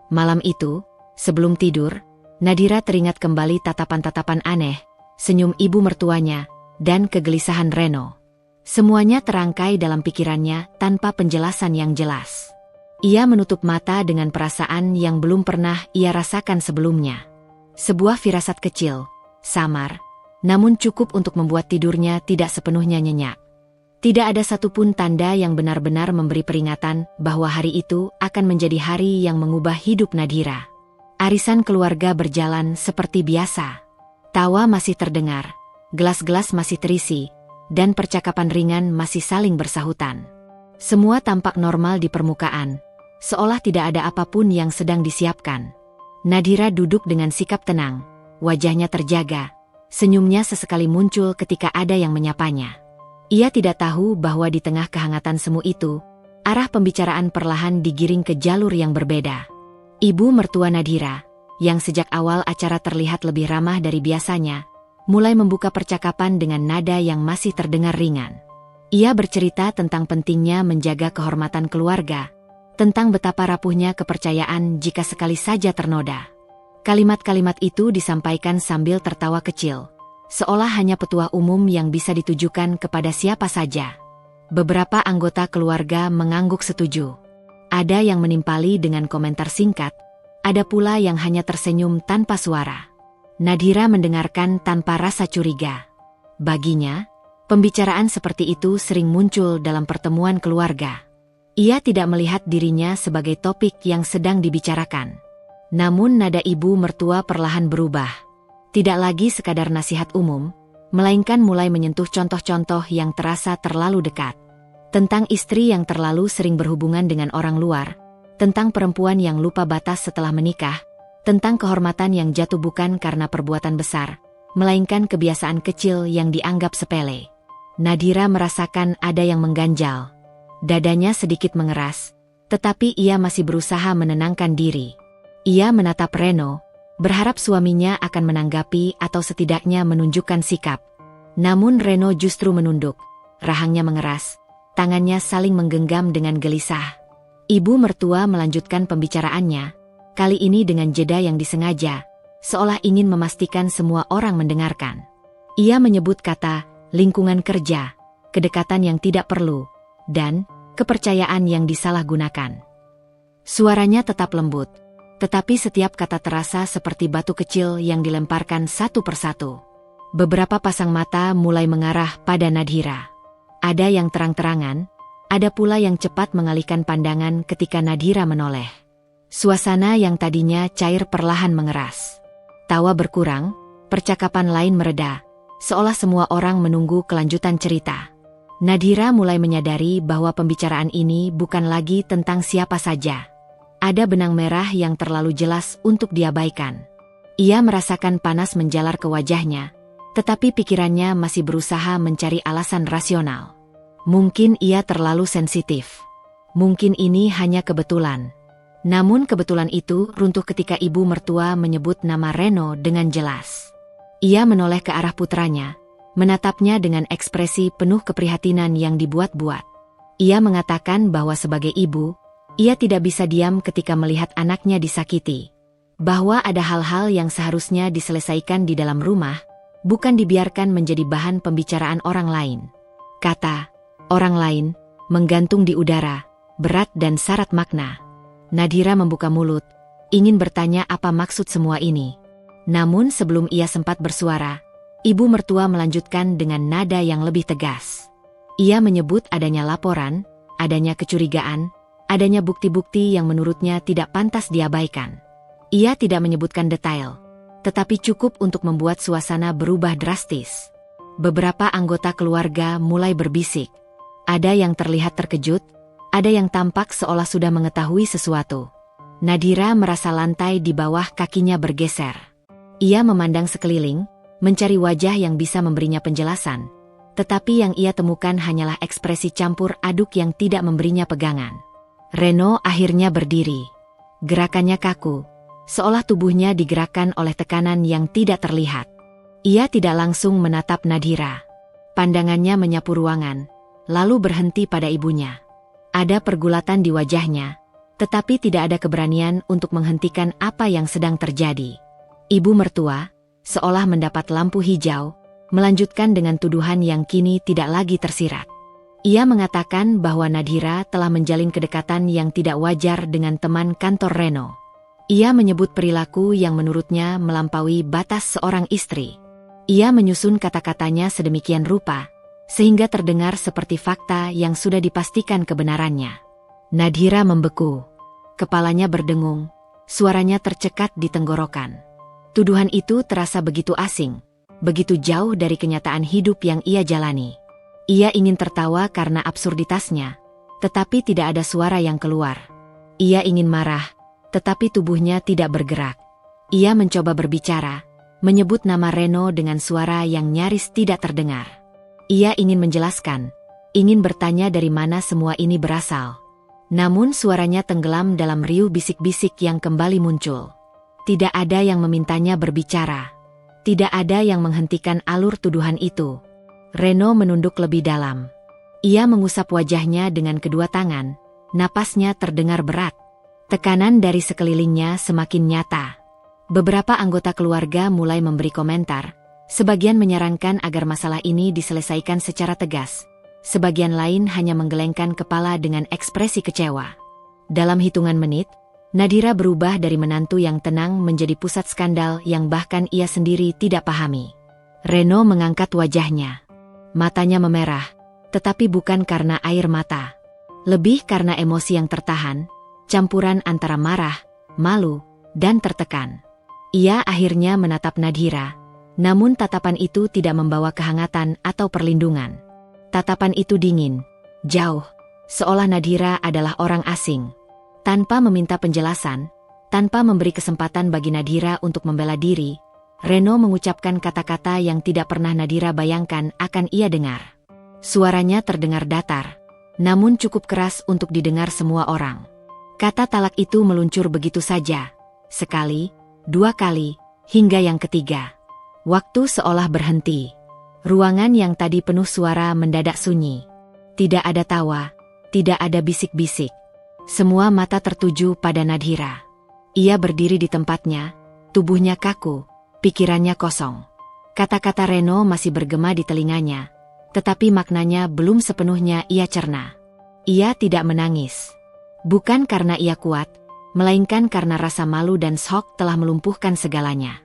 Malam itu, sebelum tidur, Nadhira teringat kembali tatapan-tatapan aneh, senyum ibu mertuanya, dan kegelisahan Reno. Semuanya terangkai dalam pikirannya tanpa penjelasan yang jelas. Ia menutup mata dengan perasaan yang belum pernah ia rasakan sebelumnya. Sebuah firasat kecil, samar, namun cukup untuk membuat tidurnya tidak sepenuhnya nyenyak. Tidak ada satupun tanda yang benar-benar memberi peringatan bahwa hari itu akan menjadi hari yang mengubah hidup Nadhira. Arisan keluarga berjalan seperti biasa. Tawa masih terdengar, gelas-gelas masih terisi, dan percakapan ringan masih saling bersahutan. Semua tampak normal di permukaan, seolah tidak ada apapun yang sedang disiapkan. Nadhira duduk dengan sikap tenang, wajahnya terjaga, senyumnya sesekali muncul ketika ada yang menyapanya. Ia tidak tahu bahwa di tengah kehangatan semu itu, arah pembicaraan perlahan digiring ke jalur yang berbeda. Ibu mertua Nadhira, yang sejak awal acara terlihat lebih ramah dari biasanya, mulai membuka percakapan dengan nada yang masih terdengar ringan. Ia bercerita tentang pentingnya menjaga kehormatan keluarga, tentang betapa rapuhnya kepercayaan jika sekali saja ternoda. Kalimat-kalimat itu disampaikan sambil tertawa kecil, seolah hanya petuah umum yang bisa ditujukan kepada siapa saja. Beberapa anggota keluarga mengangguk setuju. Ada yang menimpali dengan komentar singkat, ada pula yang hanya tersenyum tanpa suara. Nadhira mendengarkan tanpa rasa curiga. Baginya, pembicaraan seperti itu sering muncul dalam pertemuan keluarga. Ia tidak melihat dirinya sebagai topik yang sedang dibicarakan. Namun nada ibu mertua perlahan berubah. Tidak lagi sekadar nasihat umum, melainkan mulai menyentuh contoh-contoh yang terasa terlalu dekat. Tentang istri yang terlalu sering berhubungan dengan orang luar, tentang perempuan yang lupa batas setelah menikah, tentang kehormatan yang jatuh bukan karena perbuatan besar, melainkan kebiasaan kecil yang dianggap sepele. Nadhira merasakan ada yang mengganjal. Dadanya sedikit mengeras, tetapi ia masih berusaha menenangkan diri. Ia menatap Reno, berharap suaminya akan menanggapi atau setidaknya menunjukkan sikap. Namun Reno justru menunduk, rahangnya mengeras, tangannya saling menggenggam dengan gelisah. Ibu mertua melanjutkan pembicaraannya, kali ini dengan jeda yang disengaja, seolah ingin memastikan semua orang mendengarkan. Ia menyebut kata, lingkungan kerja, kedekatan yang tidak perlu, dan kepercayaan yang disalahgunakan. Suaranya tetap lembut, tetapi setiap kata terasa seperti batu kecil yang dilemparkan satu persatu. Beberapa pasang mata mulai mengarah pada Nadhira. Ada yang terang-terangan, ada pula yang cepat mengalihkan pandangan ketika Nadhira menoleh. Suasana yang tadinya cair perlahan mengeras. Tawa berkurang, percakapan lain mereda, seolah semua orang menunggu kelanjutan cerita. Nadhira mulai menyadari bahwa pembicaraan ini bukan lagi tentang siapa saja. Ada benang merah yang terlalu jelas untuk diabaikan. Ia merasakan panas menjalar ke wajahnya, tetapi pikirannya masih berusaha mencari alasan rasional. Mungkin ia terlalu sensitif. Mungkin ini hanya kebetulan. Namun kebetulan itu runtuh ketika ibu mertua menyebut nama Reno dengan jelas. Ia menoleh ke arah putranya, menatapnya dengan ekspresi penuh keprihatinan yang dibuat-buat. Ia mengatakan bahwa sebagai ibu, ia tidak bisa diam ketika melihat anaknya disakiti. Bahwa ada hal-hal yang seharusnya diselesaikan di dalam rumah, bukan dibiarkan menjadi bahan pembicaraan orang lain. Kata, orang lain, menggantung di udara, berat dan syarat makna. Nadhira membuka mulut, ingin bertanya apa maksud semua ini. Namun sebelum ia sempat bersuara, ibu mertua melanjutkan dengan nada yang lebih tegas. Ia menyebut adanya laporan, adanya kecurigaan, adanya bukti-bukti yang menurutnya tidak pantas diabaikan. Ia tidak menyebutkan detail, tetapi cukup untuk membuat suasana berubah drastis. Beberapa anggota keluarga mulai berbisik. Ada yang terlihat terkejut, ada yang tampak seolah sudah mengetahui sesuatu. Nadhira merasa lantai di bawah kakinya bergeser. Ia memandang sekeliling, mencari wajah yang bisa memberinya penjelasan, tetapi yang ia temukan hanyalah ekspresi campur aduk yang tidak memberinya pegangan. Reno akhirnya berdiri. Gerakannya kaku, seolah tubuhnya digerakkan oleh tekanan yang tidak terlihat. Ia tidak langsung menatap Nadhira. Pandangannya menyapu ruangan, lalu berhenti pada ibunya. Ada pergulatan di wajahnya, tetapi tidak ada keberanian untuk menghentikan apa yang sedang terjadi. Ibu mertua, seolah mendapat lampu hijau, melanjutkan dengan tuduhan yang kini tidak lagi tersirat. Ia mengatakan bahwa Nadhira telah menjalin kedekatan yang tidak wajar dengan teman kantor Reno. Ia menyebut perilaku yang menurutnya melampaui batas seorang istri. Ia menyusun kata-katanya sedemikian rupa, sehingga terdengar seperti fakta yang sudah dipastikan kebenarannya. Nadhira membeku. Kepalanya berdengung, suaranya tercekat di tenggorokan. Tuduhan itu terasa begitu asing, begitu jauh dari kenyataan hidup yang ia jalani. Ia ingin tertawa karena absurditasnya, tetapi tidak ada suara yang keluar. Ia ingin marah, tetapi tubuhnya tidak bergerak. Ia mencoba berbicara, menyebut nama Reno dengan suara yang nyaris tidak terdengar. Ia ingin menjelaskan, ingin bertanya dari mana semua ini berasal. Namun suaranya tenggelam dalam riuh bisik-bisik yang kembali muncul. Tidak ada yang memintanya berbicara. Tidak ada yang menghentikan alur tuduhan itu. Reno menunduk lebih dalam. Ia mengusap wajahnya dengan kedua tangan, napasnya terdengar berat. Tekanan dari sekelilingnya semakin nyata. Beberapa anggota keluarga mulai memberi komentar, sebagian menyarankan agar masalah ini diselesaikan secara tegas. Sebagian lain hanya menggelengkan kepala dengan ekspresi kecewa. Dalam hitungan menit, Nadira berubah dari menantu yang tenang menjadi pusat skandal yang bahkan ia sendiri tidak pahami. Reno mengangkat wajahnya. Matanya memerah, tetapi bukan karena air mata. Lebih karena emosi yang tertahan, campuran antara marah, malu, dan tertekan. Ia akhirnya menatap Nadira, namun tatapan itu tidak membawa kehangatan atau perlindungan. Tatapan itu dingin, jauh, seolah Nadira adalah orang asing. Tanpa meminta penjelasan, tanpa memberi kesempatan bagi Nadira untuk membela diri, Reno mengucapkan kata-kata yang tidak pernah Nadira bayangkan akan ia dengar. Suaranya terdengar datar, namun cukup keras untuk didengar semua orang. Kata talak itu meluncur begitu saja, sekali, dua kali, hingga yang ketiga. Waktu seolah berhenti. Ruangan yang tadi penuh suara mendadak sunyi. Tidak ada tawa, tidak ada bisik-bisik. Semua mata tertuju pada Nadira. Ia berdiri di tempatnya, tubuhnya kaku, pikirannya kosong. Kata-kata Reno masih bergema di telinganya, tetapi maknanya belum sepenuhnya ia cerna. Ia tidak menangis. Bukan karena ia kuat, melainkan karena rasa malu dan shock telah melumpuhkan segalanya.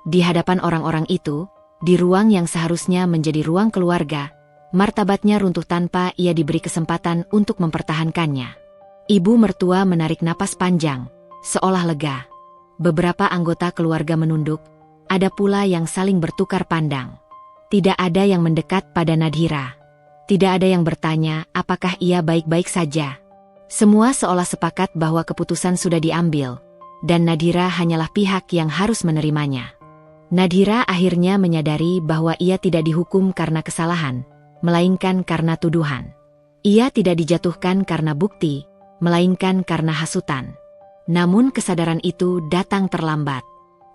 Di hadapan orang-orang itu, di ruang yang seharusnya menjadi ruang keluarga, martabatnya runtuh tanpa ia diberi kesempatan untuk mempertahankannya. Ibu mertua menarik napas panjang, seolah lega. Beberapa anggota keluarga menunduk, ada pula yang saling bertukar pandang. Tidak ada yang mendekat pada Nadira. Tidak ada yang bertanya apakah ia baik-baik saja. Semua seolah sepakat bahwa keputusan sudah diambil, dan Nadira hanyalah pihak yang harus menerimanya. Nadira akhirnya menyadari bahwa ia tidak dihukum karena kesalahan, melainkan karena tuduhan. Ia tidak dijatuhkan karena bukti, melainkan karena hasutan. Namun kesadaran itu datang terlambat.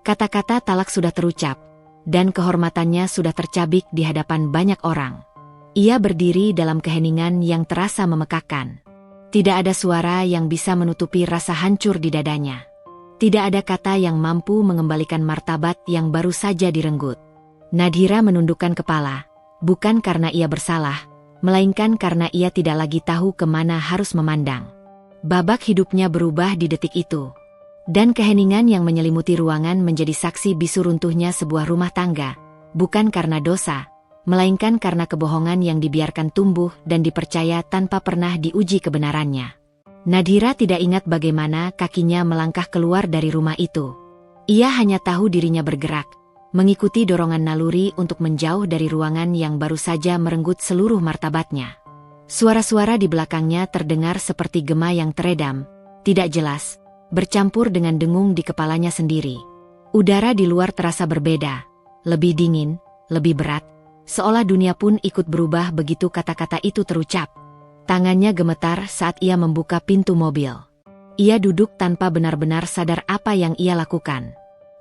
Kata-kata talak sudah terucap, dan kehormatannya sudah tercabik di hadapan banyak orang. Ia berdiri dalam keheningan yang terasa memekakan. Tidak ada suara yang bisa menutupi rasa hancur di dadanya. Tidak ada kata yang mampu mengembalikan martabat yang baru saja direnggut. Nadira menundukkan kepala, bukan karena ia bersalah, melainkan karena ia tidak lagi tahu kemana harus memandang. Babak hidupnya berubah di detik itu. Dan keheningan yang menyelimuti ruangan menjadi saksi bisu runtuhnya sebuah rumah tangga, bukan karena dosa, melainkan karena kebohongan yang dibiarkan tumbuh dan dipercaya tanpa pernah diuji kebenarannya. Nadira tidak ingat bagaimana kakinya melangkah keluar dari rumah itu. Ia hanya tahu dirinya bergerak, mengikuti dorongan naluri untuk menjauh dari ruangan yang baru saja merenggut seluruh martabatnya. Suara-suara di belakangnya terdengar seperti gema yang teredam, tidak jelas, bercampur dengan dengung di kepalanya sendiri. Udara di luar terasa berbeda, lebih dingin, lebih berat, seolah dunia pun ikut berubah begitu kata-kata itu terucap. Tangannya gemetar saat ia membuka pintu mobil. Ia duduk tanpa benar-benar sadar apa yang ia lakukan.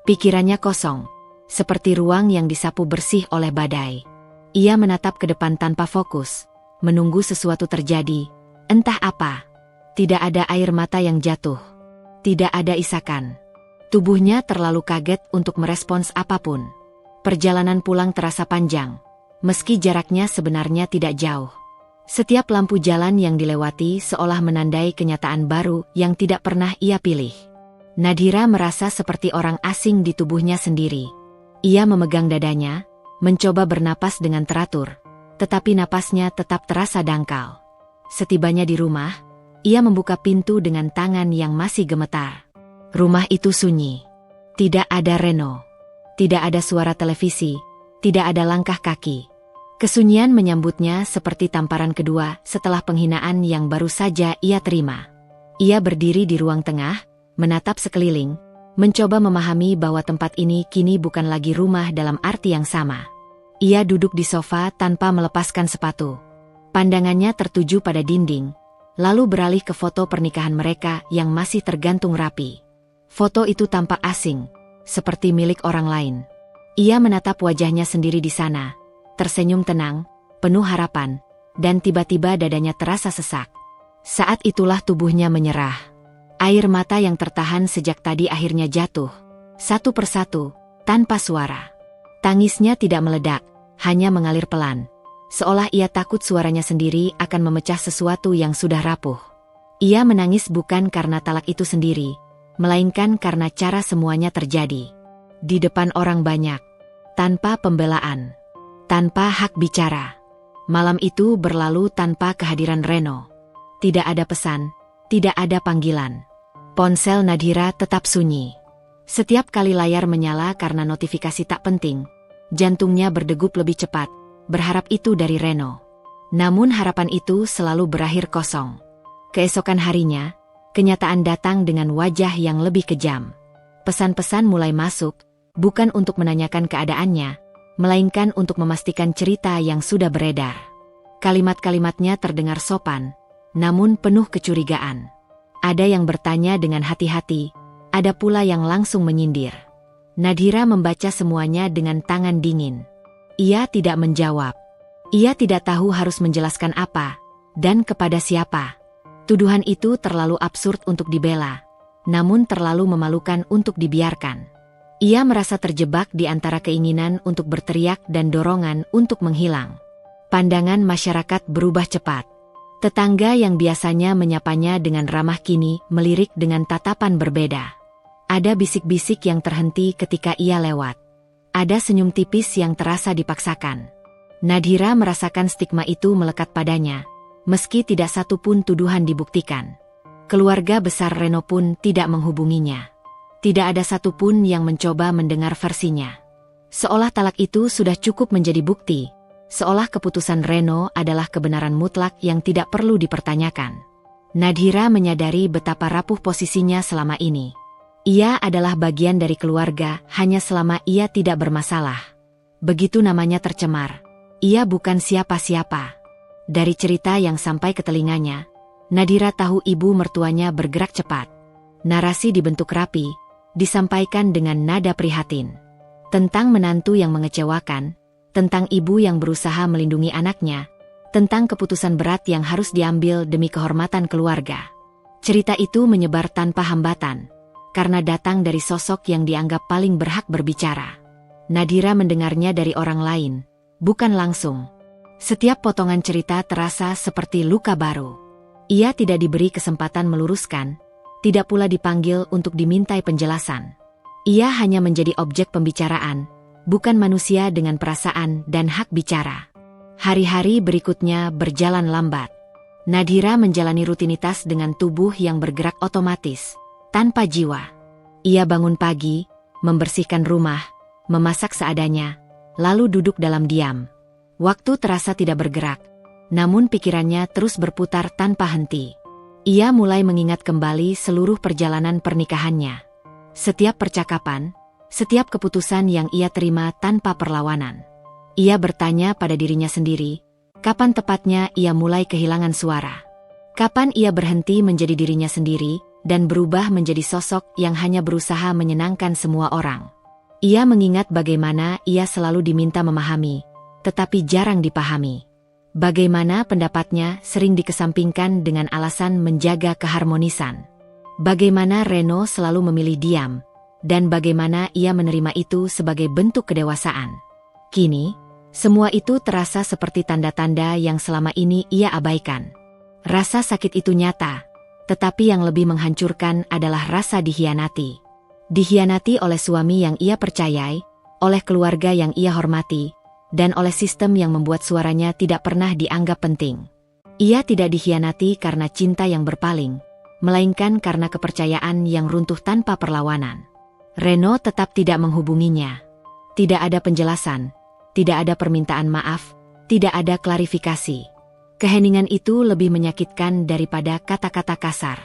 Pikirannya kosong, seperti ruang yang disapu bersih oleh badai. Ia menatap ke depan tanpa fokus, menunggu sesuatu terjadi, entah apa. Tidak ada air mata yang jatuh. Tidak ada isakan. Tubuhnya terlalu kaget untuk merespons apapun. Perjalanan pulang terasa panjang, meski jaraknya sebenarnya tidak jauh. Setiap lampu jalan yang dilewati seolah menandai kenyataan baru yang tidak pernah ia pilih. Nadira merasa seperti orang asing di tubuhnya sendiri. Ia memegang dadanya, mencoba bernapas dengan teratur, tetapi napasnya tetap terasa dangkal. Setibanya di rumah, ia membuka pintu dengan tangan yang masih gemetar. Rumah itu sunyi. Tidak ada Reno. Tidak ada suara televisi. Tidak ada langkah kaki. Kesunyian menyambutnya seperti tamparan kedua setelah penghinaan yang baru saja ia terima. Ia berdiri di ruang tengah, menatap sekeliling, mencoba memahami bahwa tempat ini kini bukan lagi rumah dalam arti yang sama. Ia duduk di sofa tanpa melepaskan sepatu. Pandangannya tertuju pada dinding, lalu beralih ke foto pernikahan mereka yang masih tergantung rapi. Foto itu tampak asing, seperti milik orang lain. Ia menatap wajahnya sendiri di sana, tersenyum tenang, penuh harapan, dan tiba-tiba dadanya terasa sesak. Saat itulah tubuhnya menyerah. Air mata yang tertahan sejak tadi akhirnya jatuh, satu persatu, tanpa suara. Tangisnya tidak meledak, hanya mengalir pelan, seolah ia takut suaranya sendiri akan memecah sesuatu yang sudah rapuh. Ia menangis bukan karena talak itu sendiri, melainkan karena cara semuanya terjadi. Di depan orang banyak, tanpa pembelaan, tanpa hak bicara. Malam itu berlalu tanpa kehadiran Reno. Tidak ada pesan, tidak ada panggilan. Ponsel Nadhira tetap sunyi. Setiap kali layar menyala karena notifikasi tak penting, jantungnya berdegup lebih cepat, berharap itu dari Reno. Namun harapan itu selalu berakhir kosong. Keesokan harinya, kenyataan datang dengan wajah yang lebih kejam. Pesan-pesan mulai masuk, bukan untuk menanyakan keadaannya, melainkan untuk memastikan cerita yang sudah beredar. Kalimat-kalimatnya terdengar sopan, namun penuh kecurigaan. Ada yang bertanya dengan hati-hati, ada pula yang langsung menyindir. Nadhira membaca semuanya dengan tangan dingin. Ia tidak menjawab. Ia tidak tahu harus menjelaskan apa, dan kepada siapa. Tuduhan itu terlalu absurd untuk dibela, namun terlalu memalukan untuk dibiarkan. Ia merasa terjebak di antara keinginan untuk berteriak dan dorongan untuk menghilang. Pandangan masyarakat berubah cepat. Tetangga yang biasanya menyapanya dengan ramah kini melirik dengan tatapan berbeda. Ada bisik-bisik yang terhenti ketika ia lewat. Ada senyum tipis yang terasa dipaksakan. Nadhira merasakan stigma itu melekat padanya, meski tidak satu pun tuduhan dibuktikan. Keluarga besar Reno pun tidak menghubunginya. Tidak ada satupun yang mencoba mendengar versinya. Seolah talak itu sudah cukup menjadi bukti, seolah keputusan Reno adalah kebenaran mutlak yang tidak perlu dipertanyakan. Nadhira menyadari betapa rapuh posisinya selama ini. Ia adalah bagian dari keluarga hanya selama ia tidak bermasalah. Begitu namanya tercemar, ia bukan siapa-siapa. Dari cerita yang sampai ke telinganya, Nadhira tahu ibu mertuanya bergerak cepat. Narasi dibentuk rapi, disampaikan dengan nada prihatin. Tentang menantu yang mengecewakan, tentang ibu yang berusaha melindungi anaknya, tentang keputusan berat yang harus diambil demi kehormatan keluarga. Cerita itu menyebar tanpa hambatan, karena datang dari sosok yang dianggap paling berhak berbicara. Nadhira mendengarnya dari orang lain, bukan langsung. Setiap potongan cerita terasa seperti luka baru. Ia tidak diberi kesempatan meluruskan, tidak pula dipanggil untuk dimintai penjelasan. Ia hanya menjadi objek pembicaraan, bukan manusia dengan perasaan dan hak bicara. Hari-hari berikutnya berjalan lambat. Nadhira menjalani rutinitas dengan tubuh yang bergerak otomatis, tanpa jiwa. Ia bangun pagi, membersihkan rumah, memasak seadanya, lalu duduk dalam diam. Waktu terasa tidak bergerak, namun pikirannya terus berputar tanpa henti. Ia mulai mengingat kembali seluruh perjalanan pernikahannya. Setiap percakapan, setiap keputusan yang ia terima tanpa perlawanan. Ia bertanya pada dirinya sendiri, kapan tepatnya ia mulai kehilangan suara? Kapan ia berhenti menjadi dirinya sendiri, dan berubah menjadi sosok yang hanya berusaha menyenangkan semua orang? Ia mengingat bagaimana ia selalu diminta memahami, tetapi jarang dipahami. Bagaimana pendapatnya sering dikesampingkan dengan alasan menjaga keharmonisan. Bagaimana Reno selalu memilih diam, dan bagaimana ia menerima itu sebagai bentuk kedewasaan. Kini, semua itu terasa seperti tanda-tanda yang selama ini ia abaikan. Rasa sakit itu nyata, tetapi yang lebih menghancurkan adalah rasa dihianati. Dihianati oleh suami yang ia percayai, oleh keluarga yang ia hormati, dan oleh sistem yang membuat suaranya tidak pernah dianggap penting. Ia tidak dikhianati karena cinta yang berpaling, melainkan karena kepercayaan yang runtuh tanpa perlawanan. Reno tetap tidak menghubunginya. Tidak ada penjelasan, tidak ada permintaan maaf, tidak ada klarifikasi. Keheningan itu lebih menyakitkan daripada kata-kata kasar.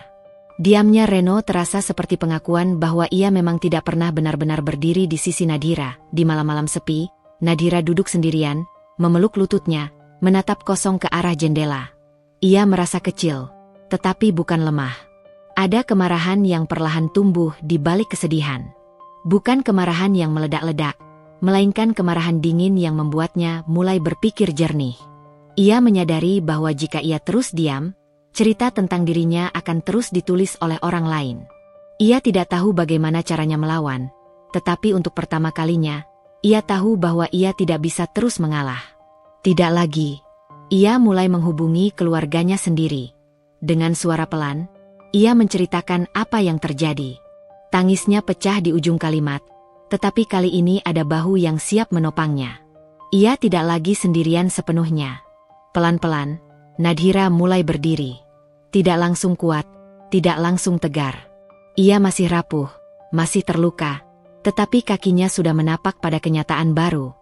Diamnya Reno terasa seperti pengakuan bahwa ia memang tidak pernah benar-benar berdiri di sisi Nadhira. Di malam-malam sepi, Nadhira duduk sendirian, memeluk lututnya, menatap kosong ke arah jendela. Ia merasa kecil, tetapi bukan lemah. Ada kemarahan yang perlahan tumbuh di balik kesedihan. Bukan kemarahan yang meledak-ledak, melainkan kemarahan dingin yang membuatnya mulai berpikir jernih. Ia menyadari bahwa jika ia terus diam, cerita tentang dirinya akan terus ditulis oleh orang lain. Ia tidak tahu bagaimana caranya melawan, tetapi untuk pertama kalinya, ia tahu bahwa ia tidak bisa terus mengalah. Tidak lagi. Ia mulai menghubungi keluarganya sendiri. Dengan suara pelan, ia menceritakan apa yang terjadi. Tangisnya pecah di ujung kalimat, tetapi kali ini ada bahu yang siap menopangnya. Ia tidak lagi sendirian sepenuhnya. Pelan-pelan, Nadhira mulai berdiri. Tidak langsung kuat, tidak langsung tegar. Ia masih rapuh, masih terluka, tetapi kakinya sudah menapak pada kenyataan baru.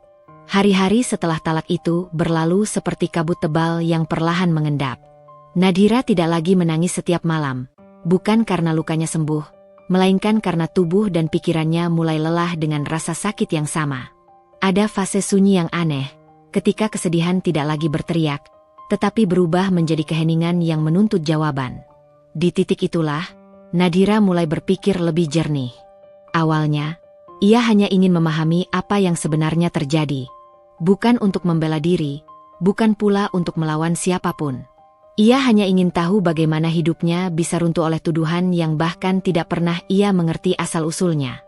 Hari-hari setelah talak itu berlalu seperti kabut tebal yang perlahan mengendap. Nadhira tidak lagi menangis setiap malam, bukan karena lukanya sembuh, melainkan karena tubuh dan pikirannya mulai lelah dengan rasa sakit yang sama. Ada fase sunyi yang aneh, ketika kesedihan tidak lagi berteriak, tetapi berubah menjadi keheningan yang menuntut jawaban. Di titik itulah, Nadhira mulai berpikir lebih jernih. Awalnya, ia hanya ingin memahami apa yang sebenarnya terjadi. Bukan untuk membela diri, bukan pula untuk melawan siapapun. Ia hanya ingin tahu bagaimana hidupnya bisa runtuh oleh tuduhan yang bahkan tidak pernah ia mengerti asal-usulnya.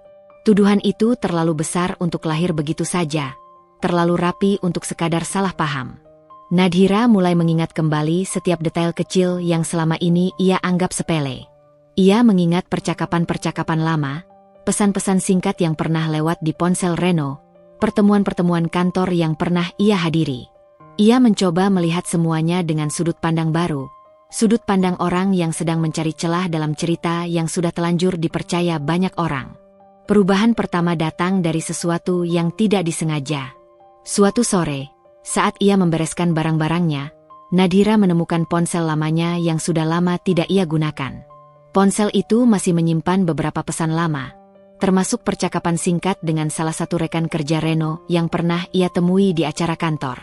Tuduhan itu terlalu besar untuk lahir begitu saja, terlalu rapi untuk sekadar salah paham. Nadhira mulai mengingat kembali setiap detail kecil yang selama ini ia anggap sepele. Ia mengingat percakapan-percakapan lama, pesan-pesan singkat yang pernah lewat di ponsel Reno, pertemuan-pertemuan kantor yang pernah ia hadiri. Ia mencoba melihat semuanya dengan sudut pandang baru, sudut pandang orang yang sedang mencari celah dalam cerita yang sudah telanjur dipercaya banyak orang. Perubahan pertama datang dari sesuatu yang tidak disengaja. Suatu sore, saat ia membereskan barang-barangnya, Nadhira menemukan ponsel lamanya yang sudah lama tidak ia gunakan. Ponsel itu masih menyimpan beberapa pesan lama, termasuk percakapan singkat dengan salah satu rekan kerja Reno yang pernah ia temui di acara kantor.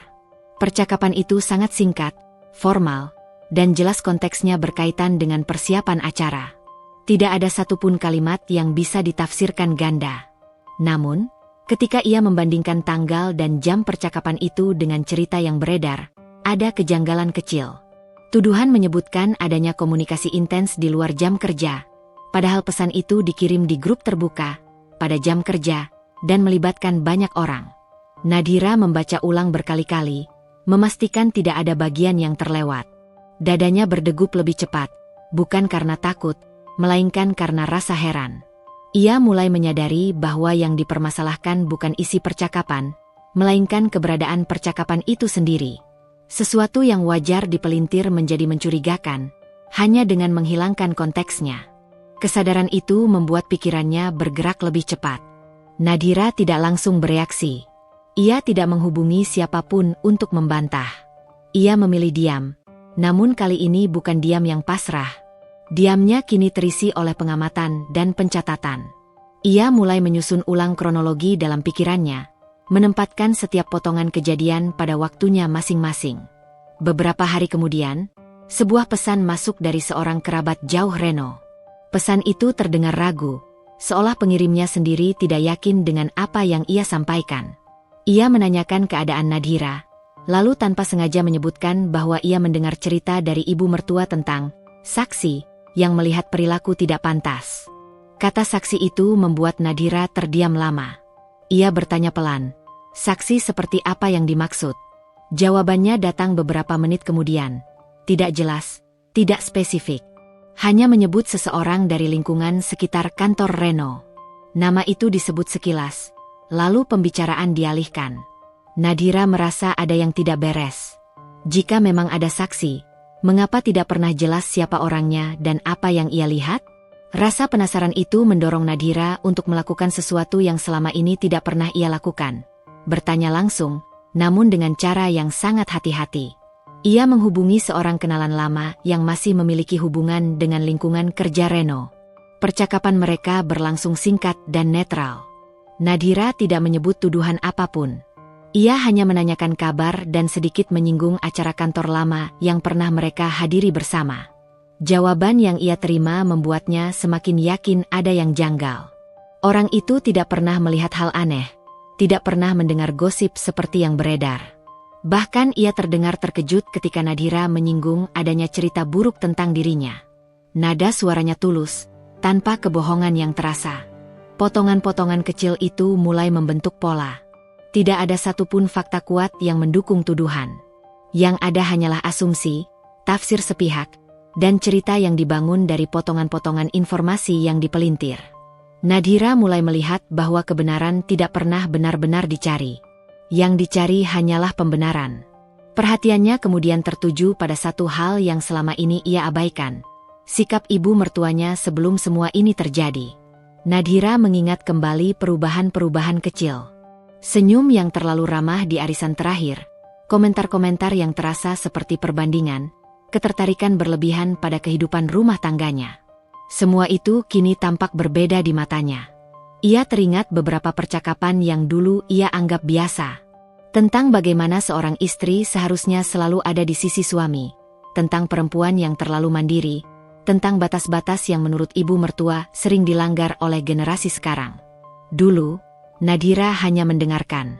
Percakapan itu sangat singkat, formal, dan jelas konteksnya berkaitan dengan persiapan acara. Tidak ada satupun kalimat yang bisa ditafsirkan ganda. Namun, ketika ia membandingkan tanggal dan jam percakapan itu dengan cerita yang beredar, ada kejanggalan kecil. Tuduhan menyebutkan adanya komunikasi intens di luar jam kerja, padahal pesan itu dikirim di grup terbuka, pada jam kerja, dan melibatkan banyak orang. Nadhira membaca ulang berkali-kali, memastikan tidak ada bagian yang terlewat. Dadanya berdegup lebih cepat, bukan karena takut, melainkan karena rasa heran. Ia mulai menyadari bahwa yang dipermasalahkan bukan isi percakapan, melainkan keberadaan percakapan itu sendiri. Sesuatu yang wajar dipelintir menjadi mencurigakan, hanya dengan menghilangkan konteksnya. Kesadaran itu membuat pikirannya bergerak lebih cepat. Nadhira tidak langsung bereaksi. Ia tidak menghubungi siapapun untuk membantah. Ia memilih diam, namun kali ini bukan diam yang pasrah. Diamnya kini terisi oleh pengamatan dan pencatatan. Ia mulai menyusun ulang kronologi dalam pikirannya, menempatkan setiap potongan kejadian pada waktunya masing-masing. Beberapa hari kemudian, sebuah pesan masuk dari seorang kerabat jauh Reno. Pesan itu terdengar ragu, seolah pengirimnya sendiri tidak yakin dengan apa yang ia sampaikan. Ia menanyakan keadaan Nadhira, lalu tanpa sengaja menyebutkan bahwa ia mendengar cerita dari ibu mertua tentang saksi yang melihat perilaku tidak pantas. Kata saksi itu membuat Nadhira terdiam lama. Ia bertanya pelan, saksi seperti apa yang dimaksud? Jawabannya datang beberapa menit kemudian. Tidak jelas, tidak spesifik. Hanya menyebut seseorang dari lingkungan sekitar kantor Reno. Nama itu disebut sekilas, lalu pembicaraan dialihkan. Nadhira merasa ada yang tidak beres. Jika memang ada saksi, mengapa tidak pernah jelas siapa orangnya dan apa yang ia lihat? Rasa penasaran itu mendorong Nadhira untuk melakukan sesuatu yang selama ini tidak pernah ia lakukan. Bertanya langsung, namun dengan cara yang sangat hati-hati. Ia menghubungi seorang kenalan lama yang masih memiliki hubungan dengan lingkungan kerja Reno. Percakapan mereka berlangsung singkat dan netral. Nadhira tidak menyebut tuduhan apapun. Ia hanya menanyakan kabar dan sedikit menyinggung acara kantor lama yang pernah mereka hadiri bersama. Jawaban yang ia terima membuatnya semakin yakin ada yang janggal. Orang itu tidak pernah melihat hal aneh, tidak pernah mendengar gosip seperti yang beredar. Bahkan ia terdengar terkejut ketika Nadhira menyinggung adanya cerita buruk tentang dirinya. Nada suaranya tulus, tanpa kebohongan yang terasa. Potongan-potongan kecil itu mulai membentuk pola. Tidak ada satupun fakta kuat yang mendukung tuduhan. Yang ada hanyalah asumsi, tafsir sepihak, dan cerita yang dibangun dari potongan-potongan informasi yang dipelintir. Nadhira mulai melihat bahwa kebenaran tidak pernah benar-benar dicari. Yang dicari hanyalah pembenaran. Perhatiannya kemudian tertuju pada satu hal yang selama ini ia abaikan. Sikap ibu mertuanya sebelum semua ini terjadi. Nadhira mengingat kembali perubahan-perubahan kecil. Senyum yang terlalu ramah di arisan terakhir, komentar-komentar yang terasa seperti perbandingan, ketertarikan berlebihan pada kehidupan rumah tangganya. Semua itu kini tampak berbeda di matanya. Ia teringat beberapa percakapan yang dulu ia anggap biasa. Tentang bagaimana seorang istri seharusnya selalu ada di sisi suami. Tentang perempuan yang terlalu mandiri. Tentang batas-batas yang menurut ibu mertua sering dilanggar oleh generasi sekarang. Dulu, Nadhira hanya mendengarkan.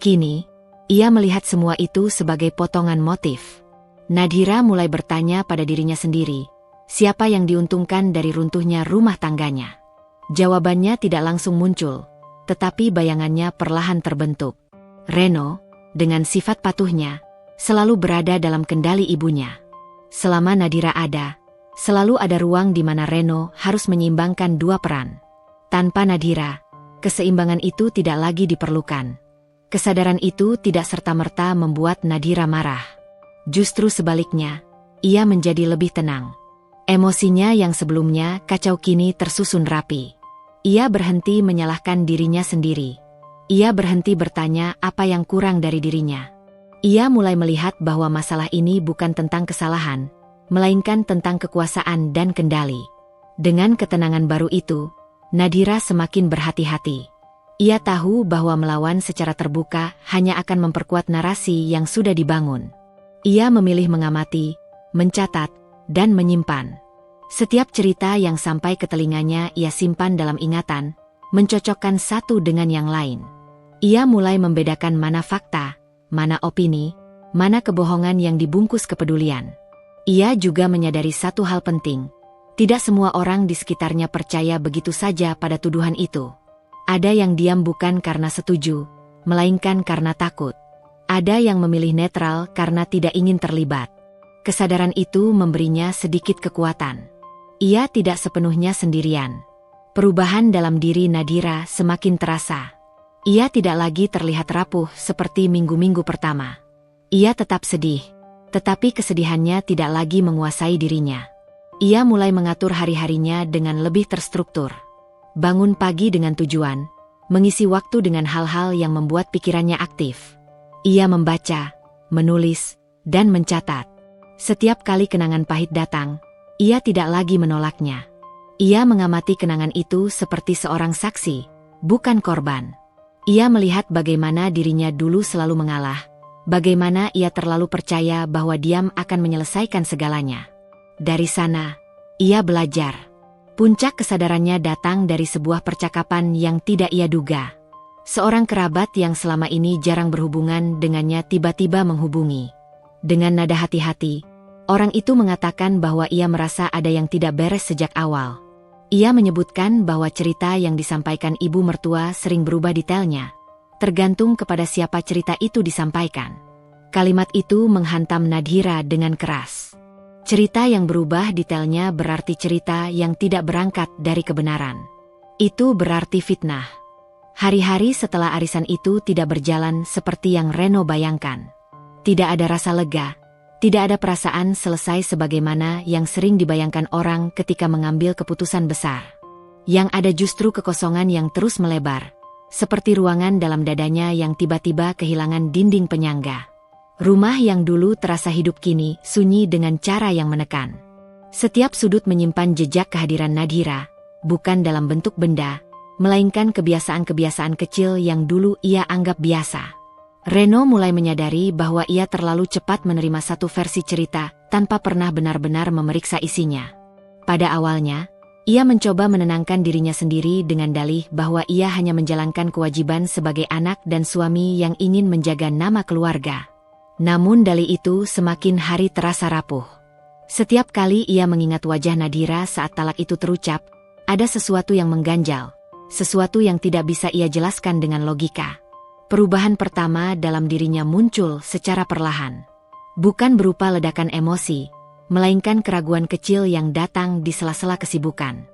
Kini, ia melihat semua itu sebagai potongan motif. Nadhira mulai bertanya pada dirinya sendiri. Siapa yang diuntungkan dari runtuhnya rumah tangganya? Jawabannya tidak langsung muncul, tetapi bayangannya perlahan terbentuk. Reno, dengan sifat patuhnya, selalu berada dalam kendali ibunya. Selama Nadhira ada, selalu ada ruang di mana Reno harus menyeimbangkan dua peran. Tanpa Nadhira, keseimbangan itu tidak lagi diperlukan. Kesadaran itu tidak serta-merta membuat Nadhira marah. Justru sebaliknya, ia menjadi lebih tenang. Emosinya yang sebelumnya kacau kini tersusun rapi. Ia berhenti menyalahkan dirinya sendiri. Ia berhenti bertanya apa yang kurang dari dirinya. Ia mulai melihat bahwa masalah ini bukan tentang kesalahan, melainkan tentang kekuasaan dan kendali. Dengan ketenangan baru itu, Nadhira semakin berhati-hati. Ia tahu bahwa melawan secara terbuka hanya akan memperkuat narasi yang sudah dibangun. Ia memilih mengamati, mencatat, dan menyimpan. Setiap cerita yang sampai ke telinganya ia simpan dalam ingatan, mencocokkan satu dengan yang lain. Ia mulai membedakan mana fakta, mana opini, mana kebohongan yang dibungkus kepedulian. Ia juga menyadari satu hal penting. Tidak semua orang di sekitarnya percaya begitu saja pada tuduhan itu. Ada yang diam bukan karena setuju, melainkan karena takut. Ada yang memilih netral karena tidak ingin terlibat. Kesadaran itu memberinya sedikit kekuatan. Ia tidak sepenuhnya sendirian. Perubahan dalam diri Nadhira semakin terasa. Ia tidak lagi terlihat rapuh seperti minggu-minggu pertama. Ia tetap sedih, tetapi kesedihannya tidak lagi menguasai dirinya. Ia mulai mengatur hari-harinya dengan lebih terstruktur. Bangun pagi dengan tujuan, mengisi waktu dengan hal-hal yang membuat pikirannya aktif. Ia membaca, menulis, dan mencatat. Setiap kali kenangan pahit datang, ia tidak lagi menolaknya. Ia mengamati kenangan itu seperti seorang saksi, bukan korban. Ia melihat bagaimana dirinya dulu selalu mengalah, bagaimana ia terlalu percaya bahwa diam akan menyelesaikan segalanya. Dari sana, ia belajar. Puncak kesadarannya datang dari sebuah percakapan yang tidak ia duga. Seorang kerabat yang selama ini jarang berhubungan dengannya tiba-tiba menghubungi. Dengan nada hati-hati, orang itu mengatakan bahwa ia merasa ada yang tidak beres sejak awal. Ia menyebutkan bahwa cerita yang disampaikan ibu mertua sering berubah detailnya, tergantung kepada siapa cerita itu disampaikan. Kalimat itu menghantam Nadhira dengan keras. Cerita yang berubah detailnya berarti cerita yang tidak berangkat dari kebenaran. Itu berarti fitnah. Hari-hari setelah arisan itu tidak berjalan seperti yang Reno bayangkan. Tidak ada rasa lega, tidak ada perasaan selesai sebagaimana yang sering dibayangkan orang ketika mengambil keputusan besar. Yang ada justru kekosongan yang terus melebar, seperti ruangan dalam dadanya yang tiba-tiba kehilangan dinding penyangga. Rumah yang dulu terasa hidup kini sunyi dengan cara yang menekan. Setiap sudut menyimpan jejak kehadiran Nadhira, bukan dalam bentuk benda, melainkan kebiasaan-kebiasaan kecil yang dulu ia anggap biasa. Reno mulai menyadari bahwa ia terlalu cepat menerima satu versi cerita tanpa pernah benar-benar memeriksa isinya. Pada awalnya, ia mencoba menenangkan dirinya sendiri dengan dalih bahwa ia hanya menjalankan kewajiban sebagai anak dan suami yang ingin menjaga nama keluarga. Namun dalih itu semakin hari terasa rapuh. Setiap kali ia mengingat wajah Nadhira saat talak itu terucap, ada sesuatu yang mengganjal, sesuatu yang tidak bisa ia jelaskan dengan logika. Perubahan pertama dalam dirinya muncul secara perlahan. Bukan berupa ledakan emosi, melainkan keraguan kecil yang datang di sela-sela kesibukan.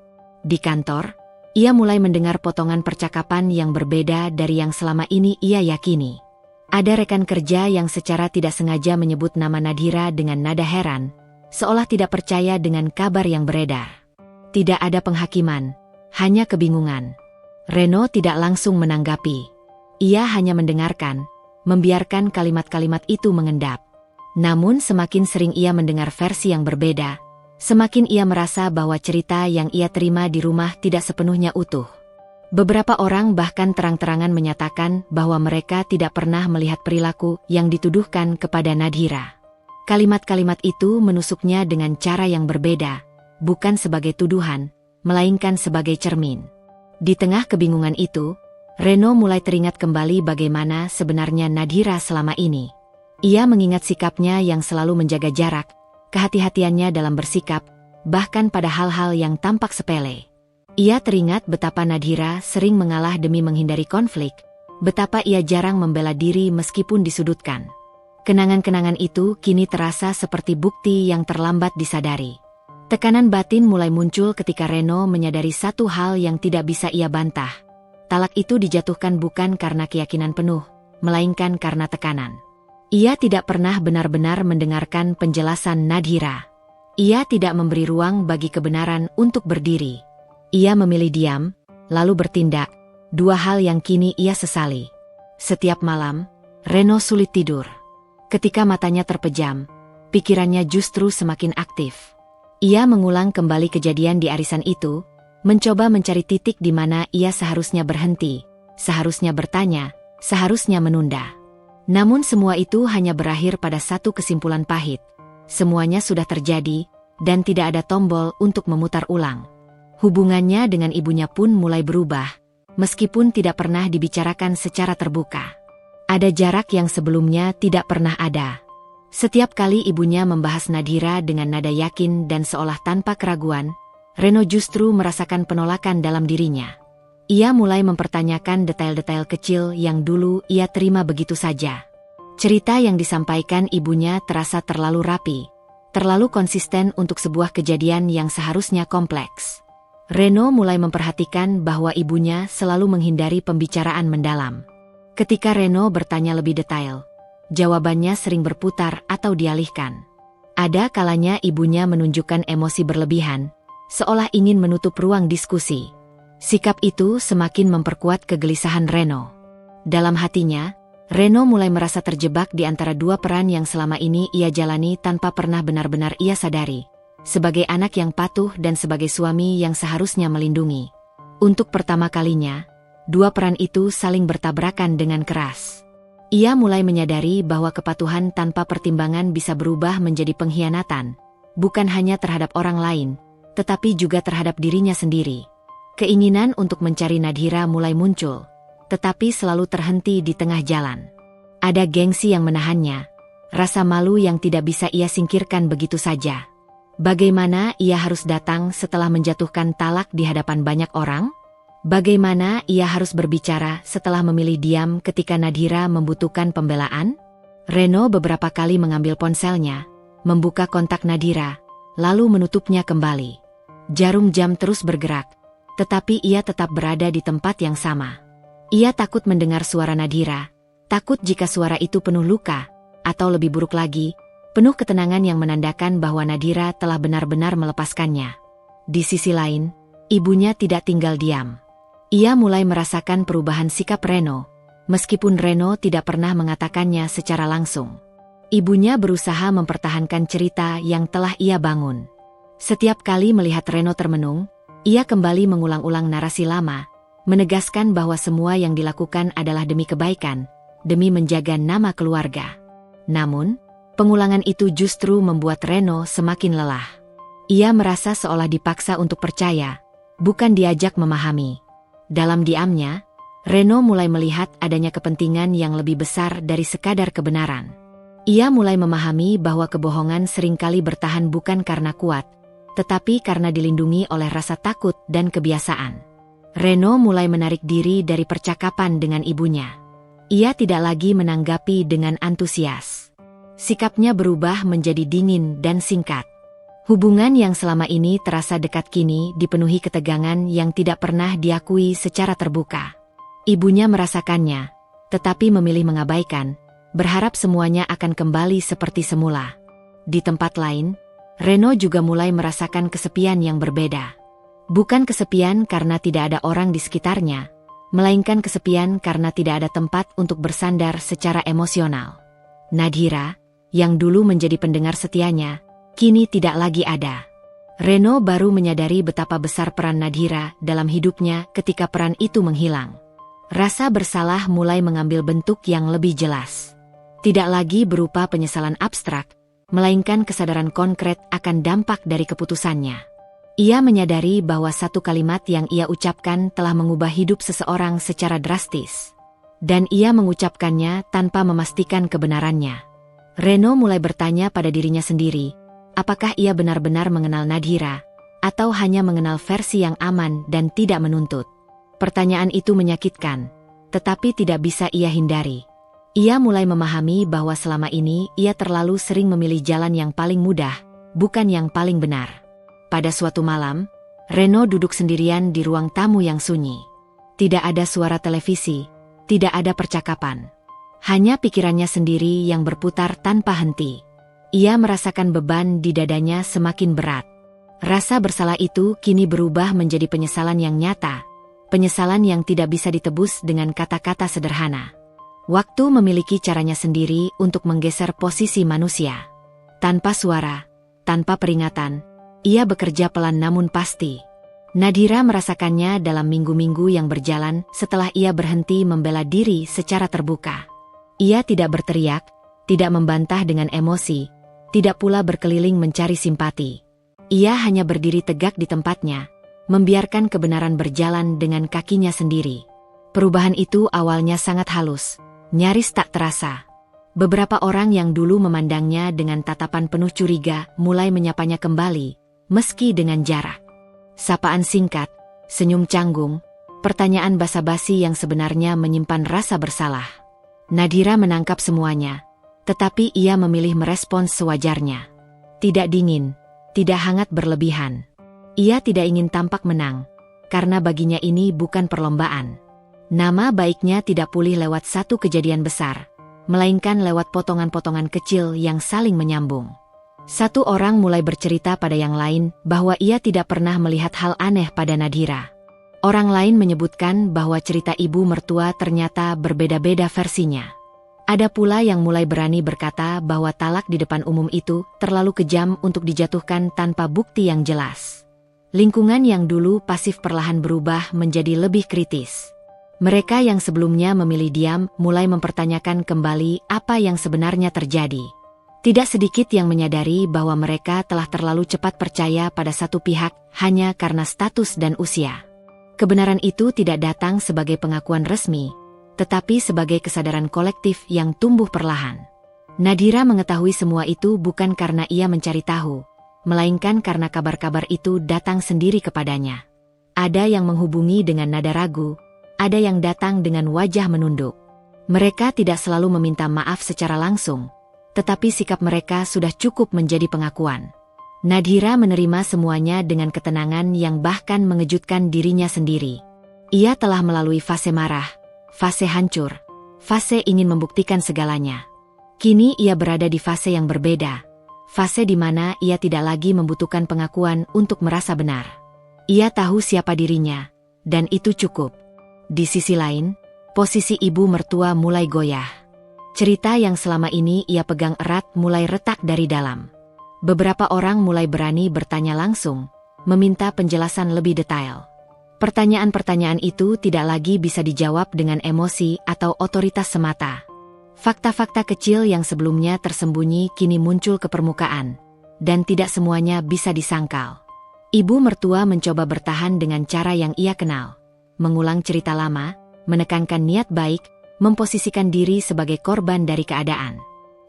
Di kantor, ia mulai mendengar potongan percakapan yang berbeda dari yang selama ini ia yakini. Ada rekan kerja yang secara tidak sengaja menyebut nama Nadhira dengan nada heran, seolah tidak percaya dengan kabar yang beredar. Tidak ada penghakiman, hanya kebingungan. Reno tidak langsung menanggapi. Ia hanya mendengarkan, membiarkan kalimat-kalimat itu mengendap. Namun semakin sering ia mendengar versi yang berbeda, semakin ia merasa bahwa cerita yang ia terima di rumah tidak sepenuhnya utuh. Beberapa orang bahkan terang-terangan menyatakan bahwa mereka tidak pernah melihat perilaku yang dituduhkan kepada Nadhira. Kalimat-kalimat itu menusuknya dengan cara yang berbeda, bukan sebagai tuduhan, melainkan sebagai cermin. Di tengah kebingungan itu, Reno mulai teringat kembali bagaimana sebenarnya Nadhira selama ini. Ia mengingat sikapnya yang selalu menjaga jarak, kehati-hatiannya dalam bersikap, bahkan pada hal-hal yang tampak sepele. Ia teringat betapa Nadhira sering mengalah demi menghindari konflik, betapa ia jarang membela diri meskipun disudutkan. Kenangan-kenangan itu kini terasa seperti bukti yang terlambat disadari. Tekanan batin mulai muncul ketika Reno menyadari satu hal yang tidak bisa ia bantah. Talak itu dijatuhkan bukan karena keyakinan penuh, melainkan karena tekanan. Ia tidak pernah benar-benar mendengarkan penjelasan Nadhira. Ia tidak memberi ruang bagi kebenaran untuk berdiri. Ia memilih diam, lalu bertindak, dua hal yang kini ia sesali. Setiap malam, Reno sulit tidur. Ketika matanya terpejam, pikirannya justru semakin aktif. Ia mengulang kembali kejadian di arisan itu, mencoba mencari titik di mana ia seharusnya berhenti, seharusnya bertanya, seharusnya menunda. Namun semua itu hanya berakhir pada satu kesimpulan pahit. Semuanya sudah terjadi, dan tidak ada tombol untuk memutar ulang. Hubungannya dengan ibunya pun mulai berubah, meskipun tidak pernah dibicarakan secara terbuka. Ada jarak yang sebelumnya tidak pernah ada. Setiap kali ibunya membahas Nadhira dengan nada yakin dan seolah tanpa keraguan, Reno justru merasakan penolakan dalam dirinya. Ia mulai mempertanyakan detail-detail kecil yang dulu ia terima begitu saja. Cerita yang disampaikan ibunya terasa terlalu rapi, terlalu konsisten untuk sebuah kejadian yang seharusnya kompleks. Reno mulai memperhatikan bahwa ibunya selalu menghindari pembicaraan mendalam. Ketika Reno bertanya lebih detail, jawabannya sering berputar atau dialihkan. Ada kalanya ibunya menunjukkan emosi berlebihan, seolah ingin menutup ruang diskusi. Sikap itu semakin memperkuat kegelisahan Reno. Dalam hatinya, Reno mulai merasa terjebak di antara dua peran yang selama ini ia jalani tanpa pernah benar-benar ia sadari. Sebagai anak yang patuh dan sebagai suami yang seharusnya melindungi. Untuk pertama kalinya, dua peran itu saling bertabrakan dengan keras. Ia mulai menyadari bahwa kepatuhan tanpa pertimbangan bisa berubah menjadi pengkhianatan, bukan hanya terhadap orang lain, tetapi juga terhadap dirinya sendiri. Keinginan untuk mencari Nadhira mulai muncul, tetapi selalu terhenti di tengah jalan. Ada gengsi yang menahannya, rasa malu yang tidak bisa ia singkirkan begitu saja. Bagaimana ia harus datang setelah menjatuhkan talak di hadapan banyak orang? Bagaimana ia harus berbicara setelah memilih diam ketika Nadhira membutuhkan pembelaan? Reno beberapa kali mengambil ponselnya, membuka kontak Nadhira, lalu menutupnya kembali. Jarum jam terus bergerak, tetapi ia tetap berada di tempat yang sama. Ia takut mendengar suara Nadhira, takut jika suara itu penuh luka, atau lebih buruk lagi, penuh ketenangan yang menandakan bahwa Nadhira telah benar-benar melepaskannya. Di sisi lain, ibunya tidak tinggal diam. Ia mulai merasakan perubahan sikap Reno, meskipun Reno tidak pernah mengatakannya secara langsung. Ibunya berusaha mempertahankan cerita yang telah ia bangun. Setiap kali melihat Reno termenung, ia kembali mengulang-ulang narasi lama, menegaskan bahwa semua yang dilakukan adalah demi kebaikan, demi menjaga nama keluarga. Namun, pengulangan itu justru membuat Reno semakin lelah. Ia merasa seolah dipaksa untuk percaya, bukan diajak memahami. Dalam diamnya, Reno mulai melihat adanya kepentingan yang lebih besar dari sekadar kebenaran. Ia mulai memahami bahwa kebohongan seringkali bertahan bukan karena kuat, tetapi karena dilindungi oleh rasa takut dan kebiasaan. Reno mulai menarik diri dari percakapan dengan ibunya. Ia tidak lagi menanggapi dengan antusias. Sikapnya berubah menjadi dingin dan singkat. Hubungan yang selama ini terasa dekat kini dipenuhi ketegangan yang tidak pernah diakui secara terbuka. Ibunya merasakannya, tetapi memilih mengabaikan, berharap semuanya akan kembali seperti semula. Di tempat lain, Reno juga mulai merasakan kesepian yang berbeda. Bukan kesepian karena tidak ada orang di sekitarnya, melainkan kesepian karena tidak ada tempat untuk bersandar secara emosional. Nadhira, yang dulu menjadi pendengar setianya, kini tidak lagi ada. Reno baru menyadari betapa besar peran Nadhira dalam hidupnya ketika peran itu menghilang. Rasa bersalah mulai mengambil bentuk yang lebih jelas. Tidak lagi berupa penyesalan abstrak, melainkan kesadaran konkret akan dampak dari keputusannya. Ia menyadari bahwa satu kalimat yang ia ucapkan telah mengubah hidup seseorang secara drastis. Dan ia mengucapkannya tanpa memastikan kebenarannya. Reno mulai bertanya pada dirinya sendiri, apakah ia benar-benar mengenal Nadhira, atau hanya mengenal versi yang aman dan tidak menuntut? Pertanyaan itu menyakitkan, tetapi tidak bisa ia hindari. Ia mulai memahami bahwa selama ini ia terlalu sering memilih jalan yang paling mudah, bukan yang paling benar. Pada suatu malam, Reno duduk sendirian di ruang tamu yang sunyi. Tidak ada suara televisi, tidak ada percakapan. Hanya pikirannya sendiri yang berputar tanpa henti. Ia merasakan beban di dadanya semakin berat. Rasa bersalah itu kini berubah menjadi penyesalan yang nyata, penyesalan yang tidak bisa ditebus dengan kata-kata sederhana. Waktu memiliki caranya sendiri untuk menggeser posisi manusia. Tanpa suara, tanpa peringatan, ia bekerja pelan namun pasti. Nadhira merasakannya dalam minggu-minggu yang berjalan setelah ia berhenti membela diri secara terbuka. Ia tidak berteriak, tidak membantah dengan emosi, tidak pula berkeliling mencari simpati. Ia hanya berdiri tegak di tempatnya, membiarkan kebenaran berjalan dengan kakinya sendiri. Perubahan itu awalnya sangat halus, nyaris tak terasa. Beberapa orang yang dulu memandangnya dengan tatapan penuh curiga mulai menyapanya kembali, meski dengan jarak. Sapaan singkat, senyum canggung, pertanyaan basa-basi yang sebenarnya menyimpan rasa bersalah. Nadhira menangkap semuanya, tetapi ia memilih merespons sewajarnya. Tidak dingin, tidak hangat berlebihan. Ia tidak ingin tampak menang, karena baginya ini bukan perlombaan. Nama baiknya tidak pulih lewat satu kejadian besar, melainkan lewat potongan-potongan kecil yang saling menyambung. Satu orang mulai bercerita pada yang lain bahwa ia tidak pernah melihat hal aneh pada Nadhira. Orang lain menyebutkan bahwa cerita ibu mertua ternyata berbeda-beda versinya. Ada pula yang mulai berani berkata bahwa talak di depan umum itu terlalu kejam untuk dijatuhkan tanpa bukti yang jelas. Lingkungan yang dulu pasif perlahan berubah menjadi lebih kritis. Mereka yang sebelumnya memilih diam mulai mempertanyakan kembali apa yang sebenarnya terjadi. Tidak sedikit yang menyadari bahwa mereka telah terlalu cepat percaya pada satu pihak hanya karena status dan usia. Kebenaran itu tidak datang sebagai pengakuan resmi, tetapi sebagai kesadaran kolektif yang tumbuh perlahan. Nadhira mengetahui semua itu bukan karena ia mencari tahu, melainkan karena kabar-kabar itu datang sendiri kepadanya. Ada yang menghubungi dengan nada ragu, ada yang datang dengan wajah menunduk. Mereka tidak selalu meminta maaf secara langsung, tetapi sikap mereka sudah cukup menjadi pengakuan. Nadhira menerima semuanya dengan ketenangan yang bahkan mengejutkan dirinya sendiri. Ia telah melalui fase marah, fase hancur, fase ingin membuktikan segalanya. Kini ia berada di fase yang berbeda, fase di mana ia tidak lagi membutuhkan pengakuan untuk merasa benar. Ia tahu siapa dirinya, dan itu cukup. Di sisi lain, posisi ibu mertua mulai goyah. Cerita yang selama ini ia pegang erat mulai retak dari dalam. Beberapa orang mulai berani bertanya langsung, meminta penjelasan lebih detail. Pertanyaan-pertanyaan itu tidak lagi bisa dijawab dengan emosi atau otoritas semata. Fakta-fakta kecil yang sebelumnya tersembunyi kini muncul ke permukaan, dan tidak semuanya bisa disangkal. Ibu mertua mencoba bertahan dengan cara yang ia kenal, mengulang cerita lama, menekankan niat baik, memposisikan diri sebagai korban dari keadaan.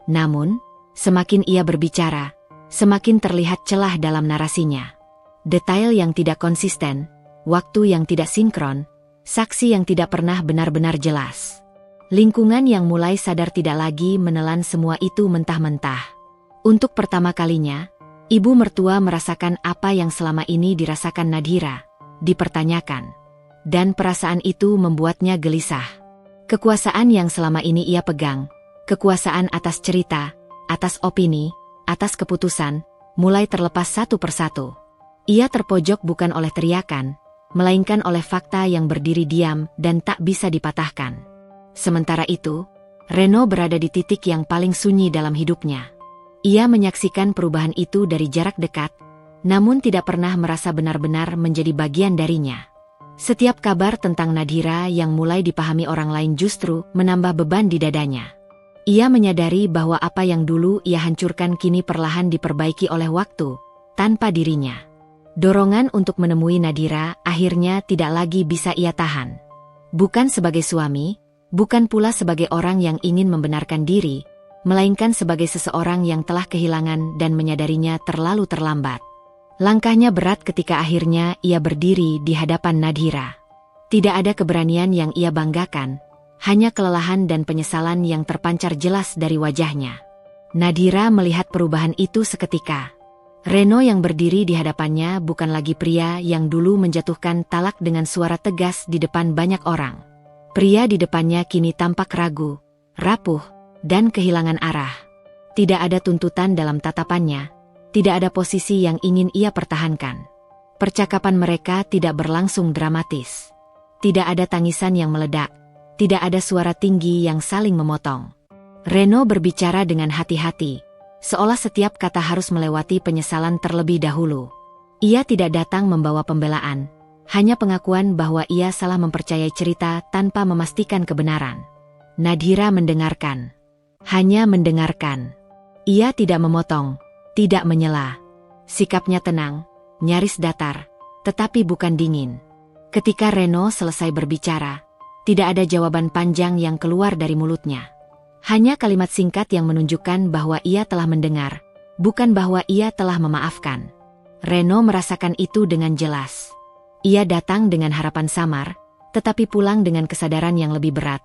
Namun, semakin ia berbicara, semakin terlihat celah dalam narasinya. Detail yang tidak konsisten, waktu yang tidak sinkron, saksi yang tidak pernah benar-benar jelas. Lingkungan yang mulai sadar tidak lagi menelan semua itu mentah-mentah. Untuk pertama kalinya, Ibu mertua merasakan apa yang selama ini dirasakan Nadhira, dipertanyakan. Dan perasaan itu membuatnya gelisah. Kekuasaan yang selama ini ia pegang, kekuasaan atas cerita, atas opini, atas keputusan, mulai terlepas satu persatu. Ia terpojok bukan oleh teriakan, melainkan oleh fakta yang berdiri diam dan tak bisa dipatahkan. Sementara itu, Reno berada di titik yang paling sunyi dalam hidupnya. Ia menyaksikan perubahan itu dari jarak dekat, namun tidak pernah merasa benar-benar menjadi bagian darinya. Setiap kabar tentang Nadhira yang mulai dipahami orang lain justru menambah beban di dadanya. Ia menyadari bahwa apa yang dulu ia hancurkan kini perlahan diperbaiki oleh waktu, tanpa dirinya. Dorongan untuk menemui Nadhira akhirnya tidak lagi bisa ia tahan. Bukan sebagai suami, bukan pula sebagai orang yang ingin membenarkan diri, melainkan sebagai seseorang yang telah kehilangan dan menyadarinya terlalu terlambat. Langkahnya berat ketika akhirnya ia berdiri di hadapan Nadhira. Tidak ada keberanian yang ia banggakan, hanya kelelahan dan penyesalan yang terpancar jelas dari wajahnya. Nadhira melihat perubahan itu seketika. Reno yang berdiri di hadapannya bukan lagi pria yang dulu menjatuhkan talak dengan suara tegas di depan banyak orang. Pria di depannya kini tampak ragu, rapuh, dan kehilangan arah. Tidak ada tuntutan dalam tatapannya. Tidak ada posisi yang ingin ia pertahankan. Percakapan mereka tidak berlangsung dramatis. Tidak ada tangisan yang meledak. Tidak ada suara tinggi yang saling memotong. Reno berbicara dengan hati-hati, seolah setiap kata harus melewati penyesalan terlebih dahulu. Ia tidak datang membawa pembelaan, hanya pengakuan bahwa ia salah mempercayai cerita tanpa memastikan kebenaran. Nadhira mendengarkan. Hanya mendengarkan. Ia tidak memotong. Tidak menyela. Sikapnya tenang, nyaris datar, tetapi bukan dingin. Ketika Reno selesai berbicara, tidak ada jawaban panjang yang keluar dari mulutnya. Hanya kalimat singkat yang menunjukkan bahwa ia telah mendengar, bukan bahwa ia telah memaafkan. Reno merasakan itu dengan jelas. Ia datang dengan harapan samar, tetapi pulang dengan kesadaran yang lebih berat.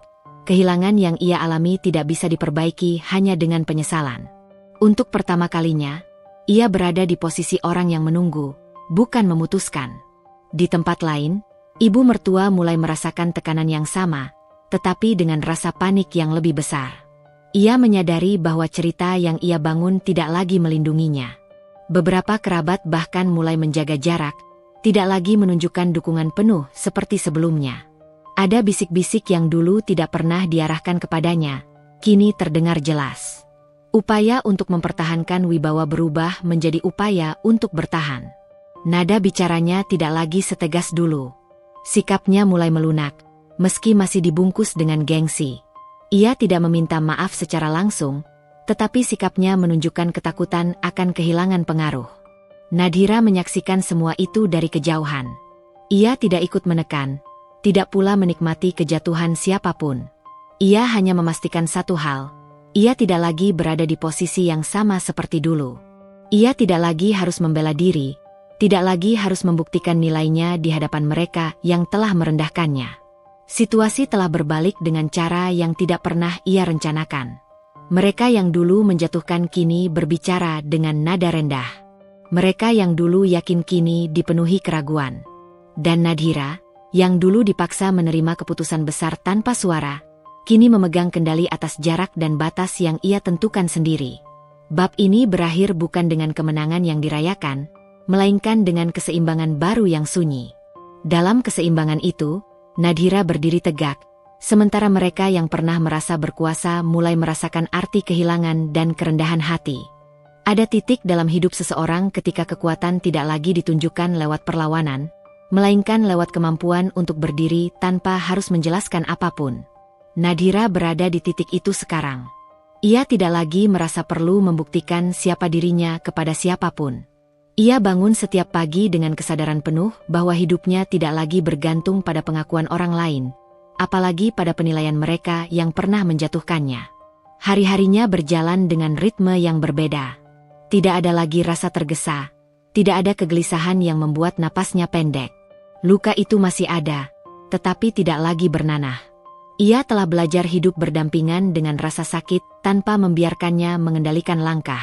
Kehilangan yang ia alami tidak bisa diperbaiki hanya dengan penyesalan. Untuk pertama kalinya, ia berada di posisi orang yang menunggu, bukan memutuskan. Di tempat lain, ibu mertua mulai merasakan tekanan yang sama, tetapi dengan rasa panik yang lebih besar. Ia menyadari bahwa cerita yang ia bangun tidak lagi melindunginya. Beberapa kerabat bahkan mulai menjaga jarak, tidak lagi menunjukkan dukungan penuh seperti sebelumnya. Ada bisik-bisik yang dulu tidak pernah diarahkan kepadanya, kini terdengar jelas. Upaya untuk mempertahankan wibawa berubah menjadi upaya untuk bertahan. Nada bicaranya tidak lagi setegas dulu. Sikapnya mulai melunak, meski masih dibungkus dengan gengsi. Ia tidak meminta maaf secara langsung, tetapi sikapnya menunjukkan ketakutan akan kehilangan pengaruh. Nadhira menyaksikan semua itu dari kejauhan. Ia tidak ikut menekan, tidak pula menikmati kejatuhan siapapun. Ia hanya memastikan satu hal. Ia tidak lagi berada di posisi yang sama seperti dulu. Ia tidak lagi harus membela diri, tidak lagi harus membuktikan nilainya di hadapan mereka yang telah merendahkannya. Situasi telah berbalik dengan cara yang tidak pernah ia rencanakan. Mereka yang dulu menjatuhkan kini berbicara dengan nada rendah. Mereka yang dulu yakin kini dipenuhi keraguan. Dan Nadhira, yang dulu dipaksa menerima keputusan besar tanpa suara, kini memegang kendali atas jarak dan batas yang ia tentukan sendiri. Bab ini berakhir bukan dengan kemenangan yang dirayakan, melainkan dengan keseimbangan baru yang sunyi. Dalam keseimbangan itu, Nadhira berdiri tegak, sementara mereka yang pernah merasa berkuasa mulai merasakan arti kehilangan dan kerendahan hati. Ada titik dalam hidup seseorang ketika kekuatan tidak lagi ditunjukkan lewat perlawanan, melainkan lewat kemampuan untuk berdiri tanpa harus menjelaskan apapun. Nadhira berada di titik itu sekarang. Ia tidak lagi merasa perlu membuktikan siapa dirinya kepada siapapun. Ia bangun setiap pagi dengan kesadaran penuh bahwa hidupnya tidak lagi bergantung pada pengakuan orang lain, apalagi pada penilaian mereka yang pernah menjatuhkannya. Hari-harinya berjalan dengan ritme yang berbeda. Tidak ada lagi rasa tergesa, tidak ada kegelisahan yang membuat napasnya pendek. Luka itu masih ada, tetapi tidak lagi bernanah. Ia telah belajar hidup berdampingan dengan rasa sakit tanpa membiarkannya mengendalikan langkah.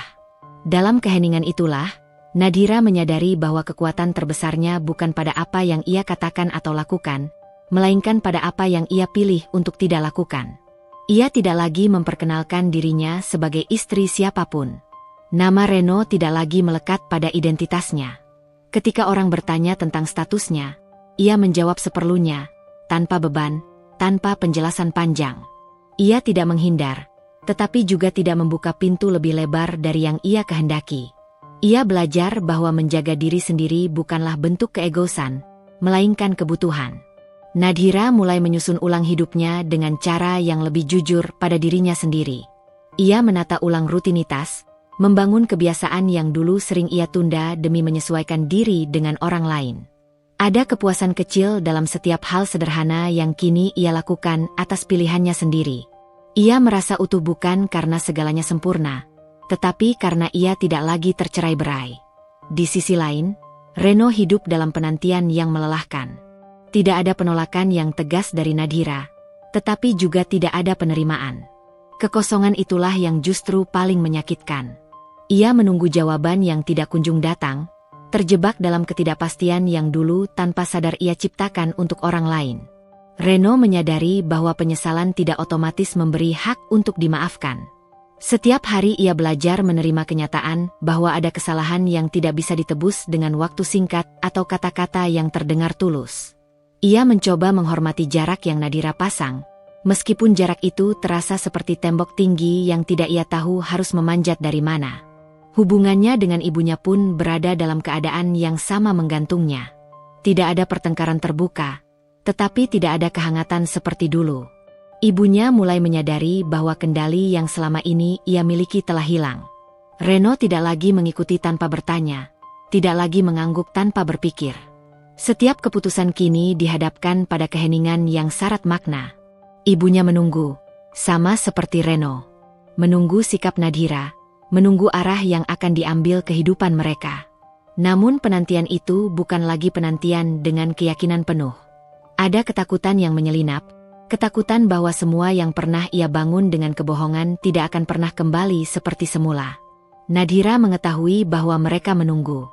Dalam keheningan itulah, Nadira menyadari bahwa kekuatan terbesarnya bukan pada apa yang ia katakan atau lakukan, melainkan pada apa yang ia pilih untuk tidak lakukan. Ia tidak lagi memperkenalkan dirinya sebagai istri siapapun. Nama Reno tidak lagi melekat pada identitasnya. Ketika orang bertanya tentang statusnya, ia menjawab seperlunya, tanpa beban, tanpa penjelasan panjang. Ia tidak menghindar, tetapi juga tidak membuka pintu lebih lebar dari yang ia kehendaki. Ia belajar bahwa menjaga diri sendiri bukanlah bentuk keegoisan, melainkan kebutuhan. Nadira mulai menyusun ulang hidupnya dengan cara yang lebih jujur pada dirinya sendiri. Ia menata ulang rutinitas, membangun kebiasaan yang dulu sering ia tunda demi menyesuaikan diri dengan orang lain. Ada kepuasan kecil dalam setiap hal sederhana yang kini ia lakukan atas pilihannya sendiri. Ia merasa utuh bukan karena segalanya sempurna, tetapi karena ia tidak lagi tercerai-berai. Di sisi lain, Reno hidup dalam penantian yang melelahkan. Tidak ada penolakan yang tegas dari Nadira, tetapi juga tidak ada penerimaan. Kekosongan itulah yang justru paling menyakitkan. Ia menunggu jawaban yang tidak kunjung datang, terjebak dalam ketidakpastian yang dulu tanpa sadar ia ciptakan untuk orang lain. Reno menyadari bahwa penyesalan tidak otomatis memberi hak untuk dimaafkan. Setiap hari ia belajar menerima kenyataan bahwa ada kesalahan yang tidak bisa ditebus dengan waktu singkat atau kata-kata yang terdengar tulus. Ia mencoba menghormati jarak yang Nadira pasang, meskipun jarak itu terasa seperti tembok tinggi yang tidak ia tahu harus memanjat dari mana. Hubungannya dengan ibunya pun berada dalam keadaan yang sama menggantungnya. Tidak ada pertengkaran terbuka, tetapi tidak ada kehangatan seperti dulu. Ibunya mulai menyadari bahwa kendali yang selama ini ia miliki telah hilang. Reno tidak lagi mengikuti tanpa bertanya, tidak lagi mengangguk tanpa berpikir. Setiap keputusan kini dihadapkan pada keheningan yang syarat makna. Ibunya menunggu, sama seperti Reno. Menunggu sikap Nadira, menunggu arah yang akan diambil kehidupan mereka. Namun penantian itu bukan lagi penantian dengan keyakinan penuh. Ada ketakutan yang menyelinap, ketakutan bahwa semua yang pernah ia bangun dengan kebohongan tidak akan pernah kembali seperti semula. Nadira mengetahui bahwa mereka menunggu.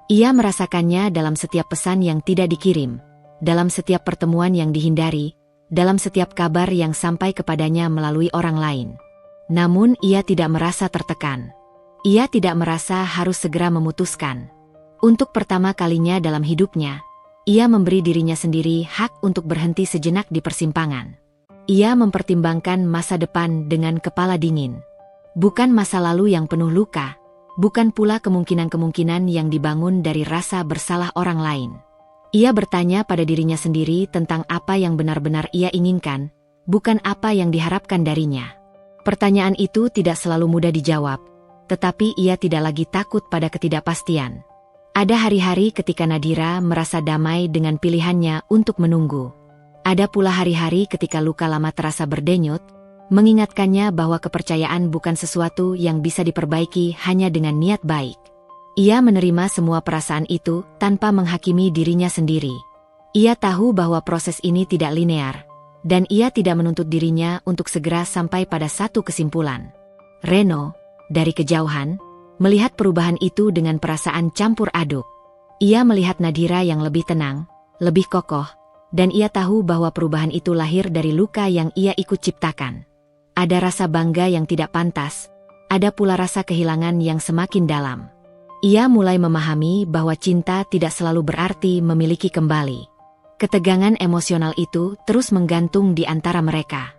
Ia merasakannya dalam setiap pesan yang tidak dikirim, dalam setiap pertemuan yang dihindari, dalam setiap kabar yang sampai kepadanya melalui orang lain. Namun ia tidak merasa tertekan. Ia tidak merasa harus segera memutuskan. Untuk pertama kalinya dalam hidupnya, ia memberi dirinya sendiri hak untuk berhenti sejenak di persimpangan. Ia mempertimbangkan masa depan dengan kepala dingin. Bukan masa lalu yang penuh luka, bukan pula kemungkinan-kemungkinan yang dibangun dari rasa bersalah orang lain. Ia bertanya pada dirinya sendiri tentang apa yang benar-benar ia inginkan, bukan apa yang diharapkan darinya. Pertanyaan itu tidak selalu mudah dijawab, tetapi ia tidak lagi takut pada ketidakpastian. Ada hari-hari ketika Nadira merasa damai dengan pilihannya untuk menunggu. Ada pula hari-hari ketika luka lama terasa berdenyut, mengingatkannya bahwa kepercayaan bukan sesuatu yang bisa diperbaiki hanya dengan niat baik. Ia menerima semua perasaan itu tanpa menghakimi dirinya sendiri. Ia tahu bahwa proses ini tidak linear, dan ia tidak menuntut dirinya untuk segera sampai pada satu kesimpulan. Reno, dari kejauhan, melihat perubahan itu dengan perasaan campur aduk. Ia melihat Nadira yang lebih tenang, lebih kokoh, dan ia tahu bahwa perubahan itu lahir dari luka yang ia ikut ciptakan. Ada rasa bangga yang tidak pantas, ada pula rasa kehilangan yang semakin dalam. Ia mulai memahami bahwa cinta tidak selalu berarti memiliki kembali. Ketegangan emosional itu terus menggantung di antara mereka.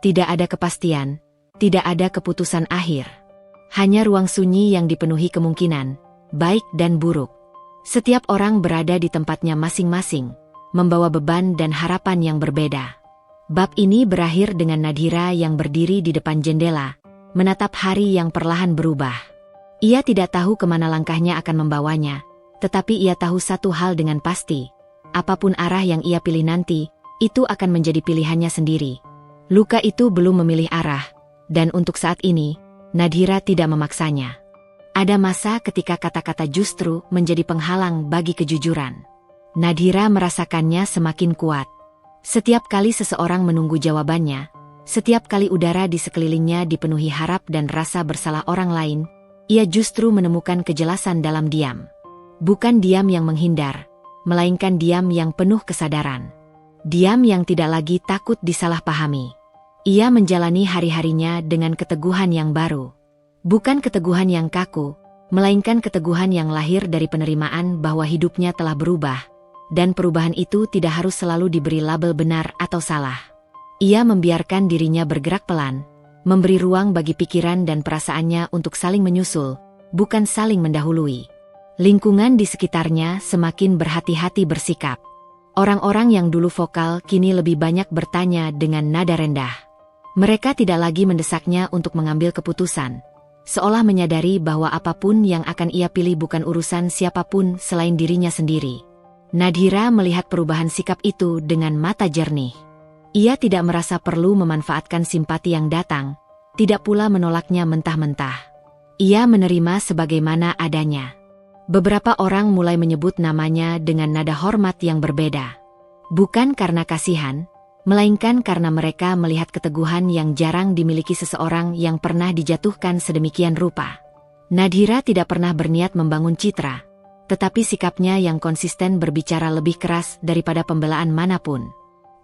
Tidak ada kepastian, tidak ada keputusan akhir. Hanya ruang sunyi yang dipenuhi kemungkinan, baik dan buruk. Setiap orang berada di tempatnya masing-masing, membawa beban dan harapan yang berbeda. Bab ini berakhir dengan Nadira yang berdiri di depan jendela, menatap hari yang perlahan berubah. Ia tidak tahu kemana langkahnya akan membawanya, tetapi ia tahu satu hal dengan pasti. Apapun arah yang ia pilih nanti, itu akan menjadi pilihannya sendiri. Luka itu belum memilih arah, dan untuk saat ini, Nadira tidak memaksanya. Ada masa ketika kata-kata justru menjadi penghalang bagi kejujuran. Nadira merasakannya semakin kuat. Setiap kali seseorang menunggu jawabannya, setiap kali udara di sekelilingnya dipenuhi harap dan rasa bersalah orang lain, ia justru menemukan kejelasan dalam diam. Bukan diam yang menghindar, melainkan diam yang penuh kesadaran. Diam yang tidak lagi takut disalahpahami. Ia menjalani hari-harinya dengan keteguhan yang baru. Bukan keteguhan yang kaku, melainkan keteguhan yang lahir dari penerimaan bahwa hidupnya telah berubah, dan perubahan itu tidak harus selalu diberi label benar atau salah. Ia membiarkan dirinya bergerak pelan, memberi ruang bagi pikiran dan perasaannya untuk saling menyusul, bukan saling mendahului. Lingkungan di sekitarnya semakin berhati-hati bersikap. Orang-orang yang dulu vokal kini lebih banyak bertanya dengan nada rendah. Mereka tidak lagi mendesaknya untuk mengambil keputusan, seolah menyadari bahwa apapun yang akan ia pilih bukan urusan siapapun selain dirinya sendiri. Nadhira melihat perubahan sikap itu dengan mata jernih. Ia tidak merasa perlu memanfaatkan simpati yang datang, tidak pula menolaknya mentah-mentah. Ia menerima sebagaimana adanya. Beberapa orang mulai menyebut namanya dengan nada hormat yang berbeda. Bukan karena kasihan, melainkan karena mereka melihat keteguhan yang jarang dimiliki seseorang yang pernah dijatuhkan sedemikian rupa. Nadhira tidak pernah berniat membangun citra, tetapi sikapnya yang konsisten berbicara lebih keras daripada pembelaan manapun.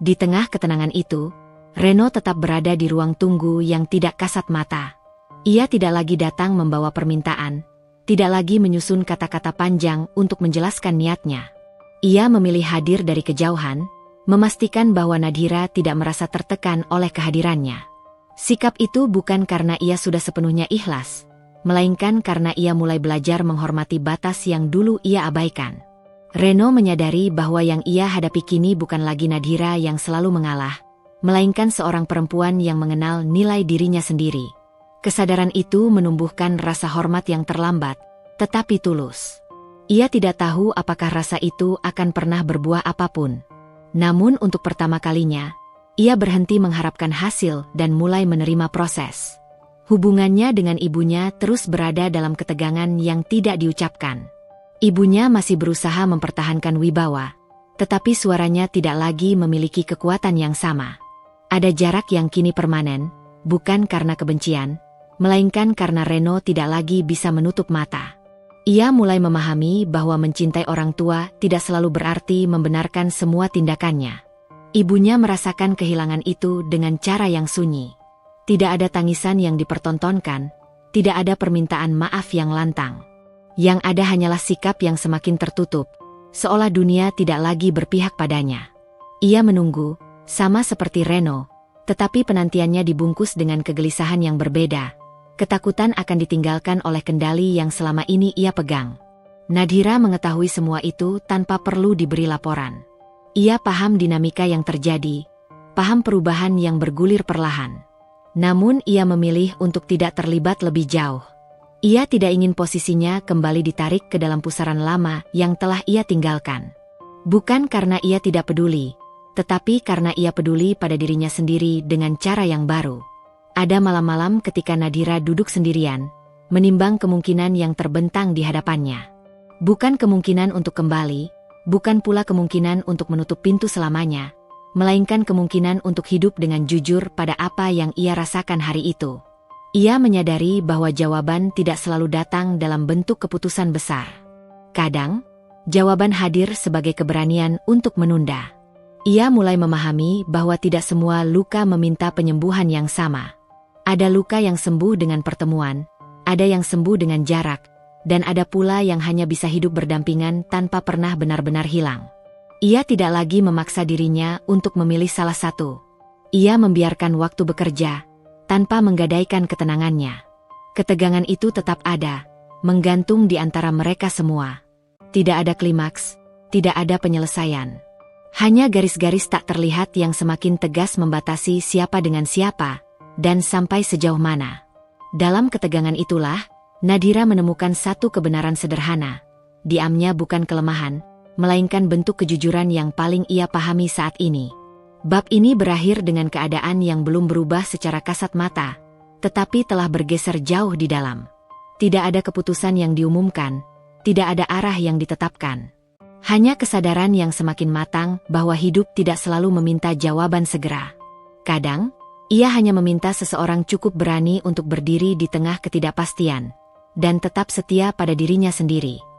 Di tengah ketenangan itu, Reno tetap berada di ruang tunggu yang tidak kasat mata. Ia tidak lagi datang membawa permintaan, tidak lagi menyusun kata-kata panjang untuk menjelaskan niatnya. Ia memilih hadir dari kejauhan, memastikan bahwa Nadhira tidak merasa tertekan oleh kehadirannya. Sikap itu bukan karena ia sudah sepenuhnya ikhlas, melainkan karena ia mulai belajar menghormati batas yang dulu ia abaikan. Reno menyadari bahwa yang ia hadapi kini bukan lagi Nadhira yang selalu mengalah, melainkan seorang perempuan yang mengenal nilai dirinya sendiri. Kesadaran itu menumbuhkan rasa hormat yang terlambat, tetapi tulus. Ia tidak tahu apakah rasa itu akan pernah berbuah apapun. Namun untuk pertama kalinya, ia berhenti mengharapkan hasil dan mulai menerima proses. Hubungannya dengan ibunya terus berada dalam ketegangan yang tidak diucapkan. Ibunya masih berusaha mempertahankan wibawa, tetapi suaranya tidak lagi memiliki kekuatan yang sama. Ada jarak yang kini permanen, bukan karena kebencian, melainkan karena Reno tidak lagi bisa menutup mata. Ia mulai memahami bahwa mencintai orang tua tidak selalu berarti membenarkan semua tindakannya. Ibunya merasakan kehilangan itu dengan cara yang sunyi. Tidak ada tangisan yang dipertontonkan, tidak ada permintaan maaf yang lantang. Yang ada hanyalah sikap yang semakin tertutup, seolah dunia tidak lagi berpihak padanya. Ia menunggu, sama seperti Reno, tetapi penantiannya dibungkus dengan kegelisahan yang berbeda. Ketakutan akan ditinggalkan oleh kendali yang selama ini ia pegang. Nadhira mengetahui semua itu tanpa perlu diberi laporan. Ia paham dinamika yang terjadi, paham perubahan yang bergulir perlahan. Namun ia memilih untuk tidak terlibat lebih jauh. Ia tidak ingin posisinya kembali ditarik ke dalam pusaran lama yang telah ia tinggalkan. Bukan karena ia tidak peduli, tetapi karena ia peduli pada dirinya sendiri dengan cara yang baru. Ada malam-malam ketika Nadhira duduk sendirian, menimbang kemungkinan yang terbentang di hadapannya. Bukan kemungkinan untuk kembali, bukan pula kemungkinan untuk menutup pintu selamanya, melainkan kemungkinan untuk hidup dengan jujur pada apa yang ia rasakan hari itu. Ia menyadari bahwa jawaban tidak selalu datang dalam bentuk keputusan besar. Kadang, jawaban hadir sebagai keberanian untuk menunda. Ia mulai memahami bahwa tidak semua luka meminta penyembuhan yang sama. Ada luka yang sembuh dengan pertemuan, ada yang sembuh dengan jarak, dan ada pula yang hanya bisa hidup berdampingan tanpa pernah benar-benar hilang. Ia tidak lagi memaksa dirinya untuk memilih salah satu. Ia membiarkan waktu bekerja, tanpa menggadaikan ketenangannya. Ketegangan itu tetap ada, menggantung di antara mereka semua. Tidak ada klimaks, tidak ada penyelesaian. Hanya garis-garis tak terlihat yang semakin tegas membatasi siapa dengan siapa, dan sampai sejauh mana. Dalam ketegangan itulah, Nadhira menemukan satu kebenaran sederhana. Diamnya bukan kelemahan, melainkan bentuk kejujuran yang paling ia pahami saat ini. Bab ini berakhir dengan keadaan yang belum berubah secara kasat mata, tetapi telah bergeser jauh di dalam. Tidak ada keputusan yang diumumkan, tidak ada arah yang ditetapkan. Hanya kesadaran yang semakin matang bahwa hidup tidak selalu meminta jawaban segera. Kadang, ia hanya meminta seseorang cukup berani untuk berdiri di tengah ketidakpastian. dan tetap setia pada dirinya sendiri.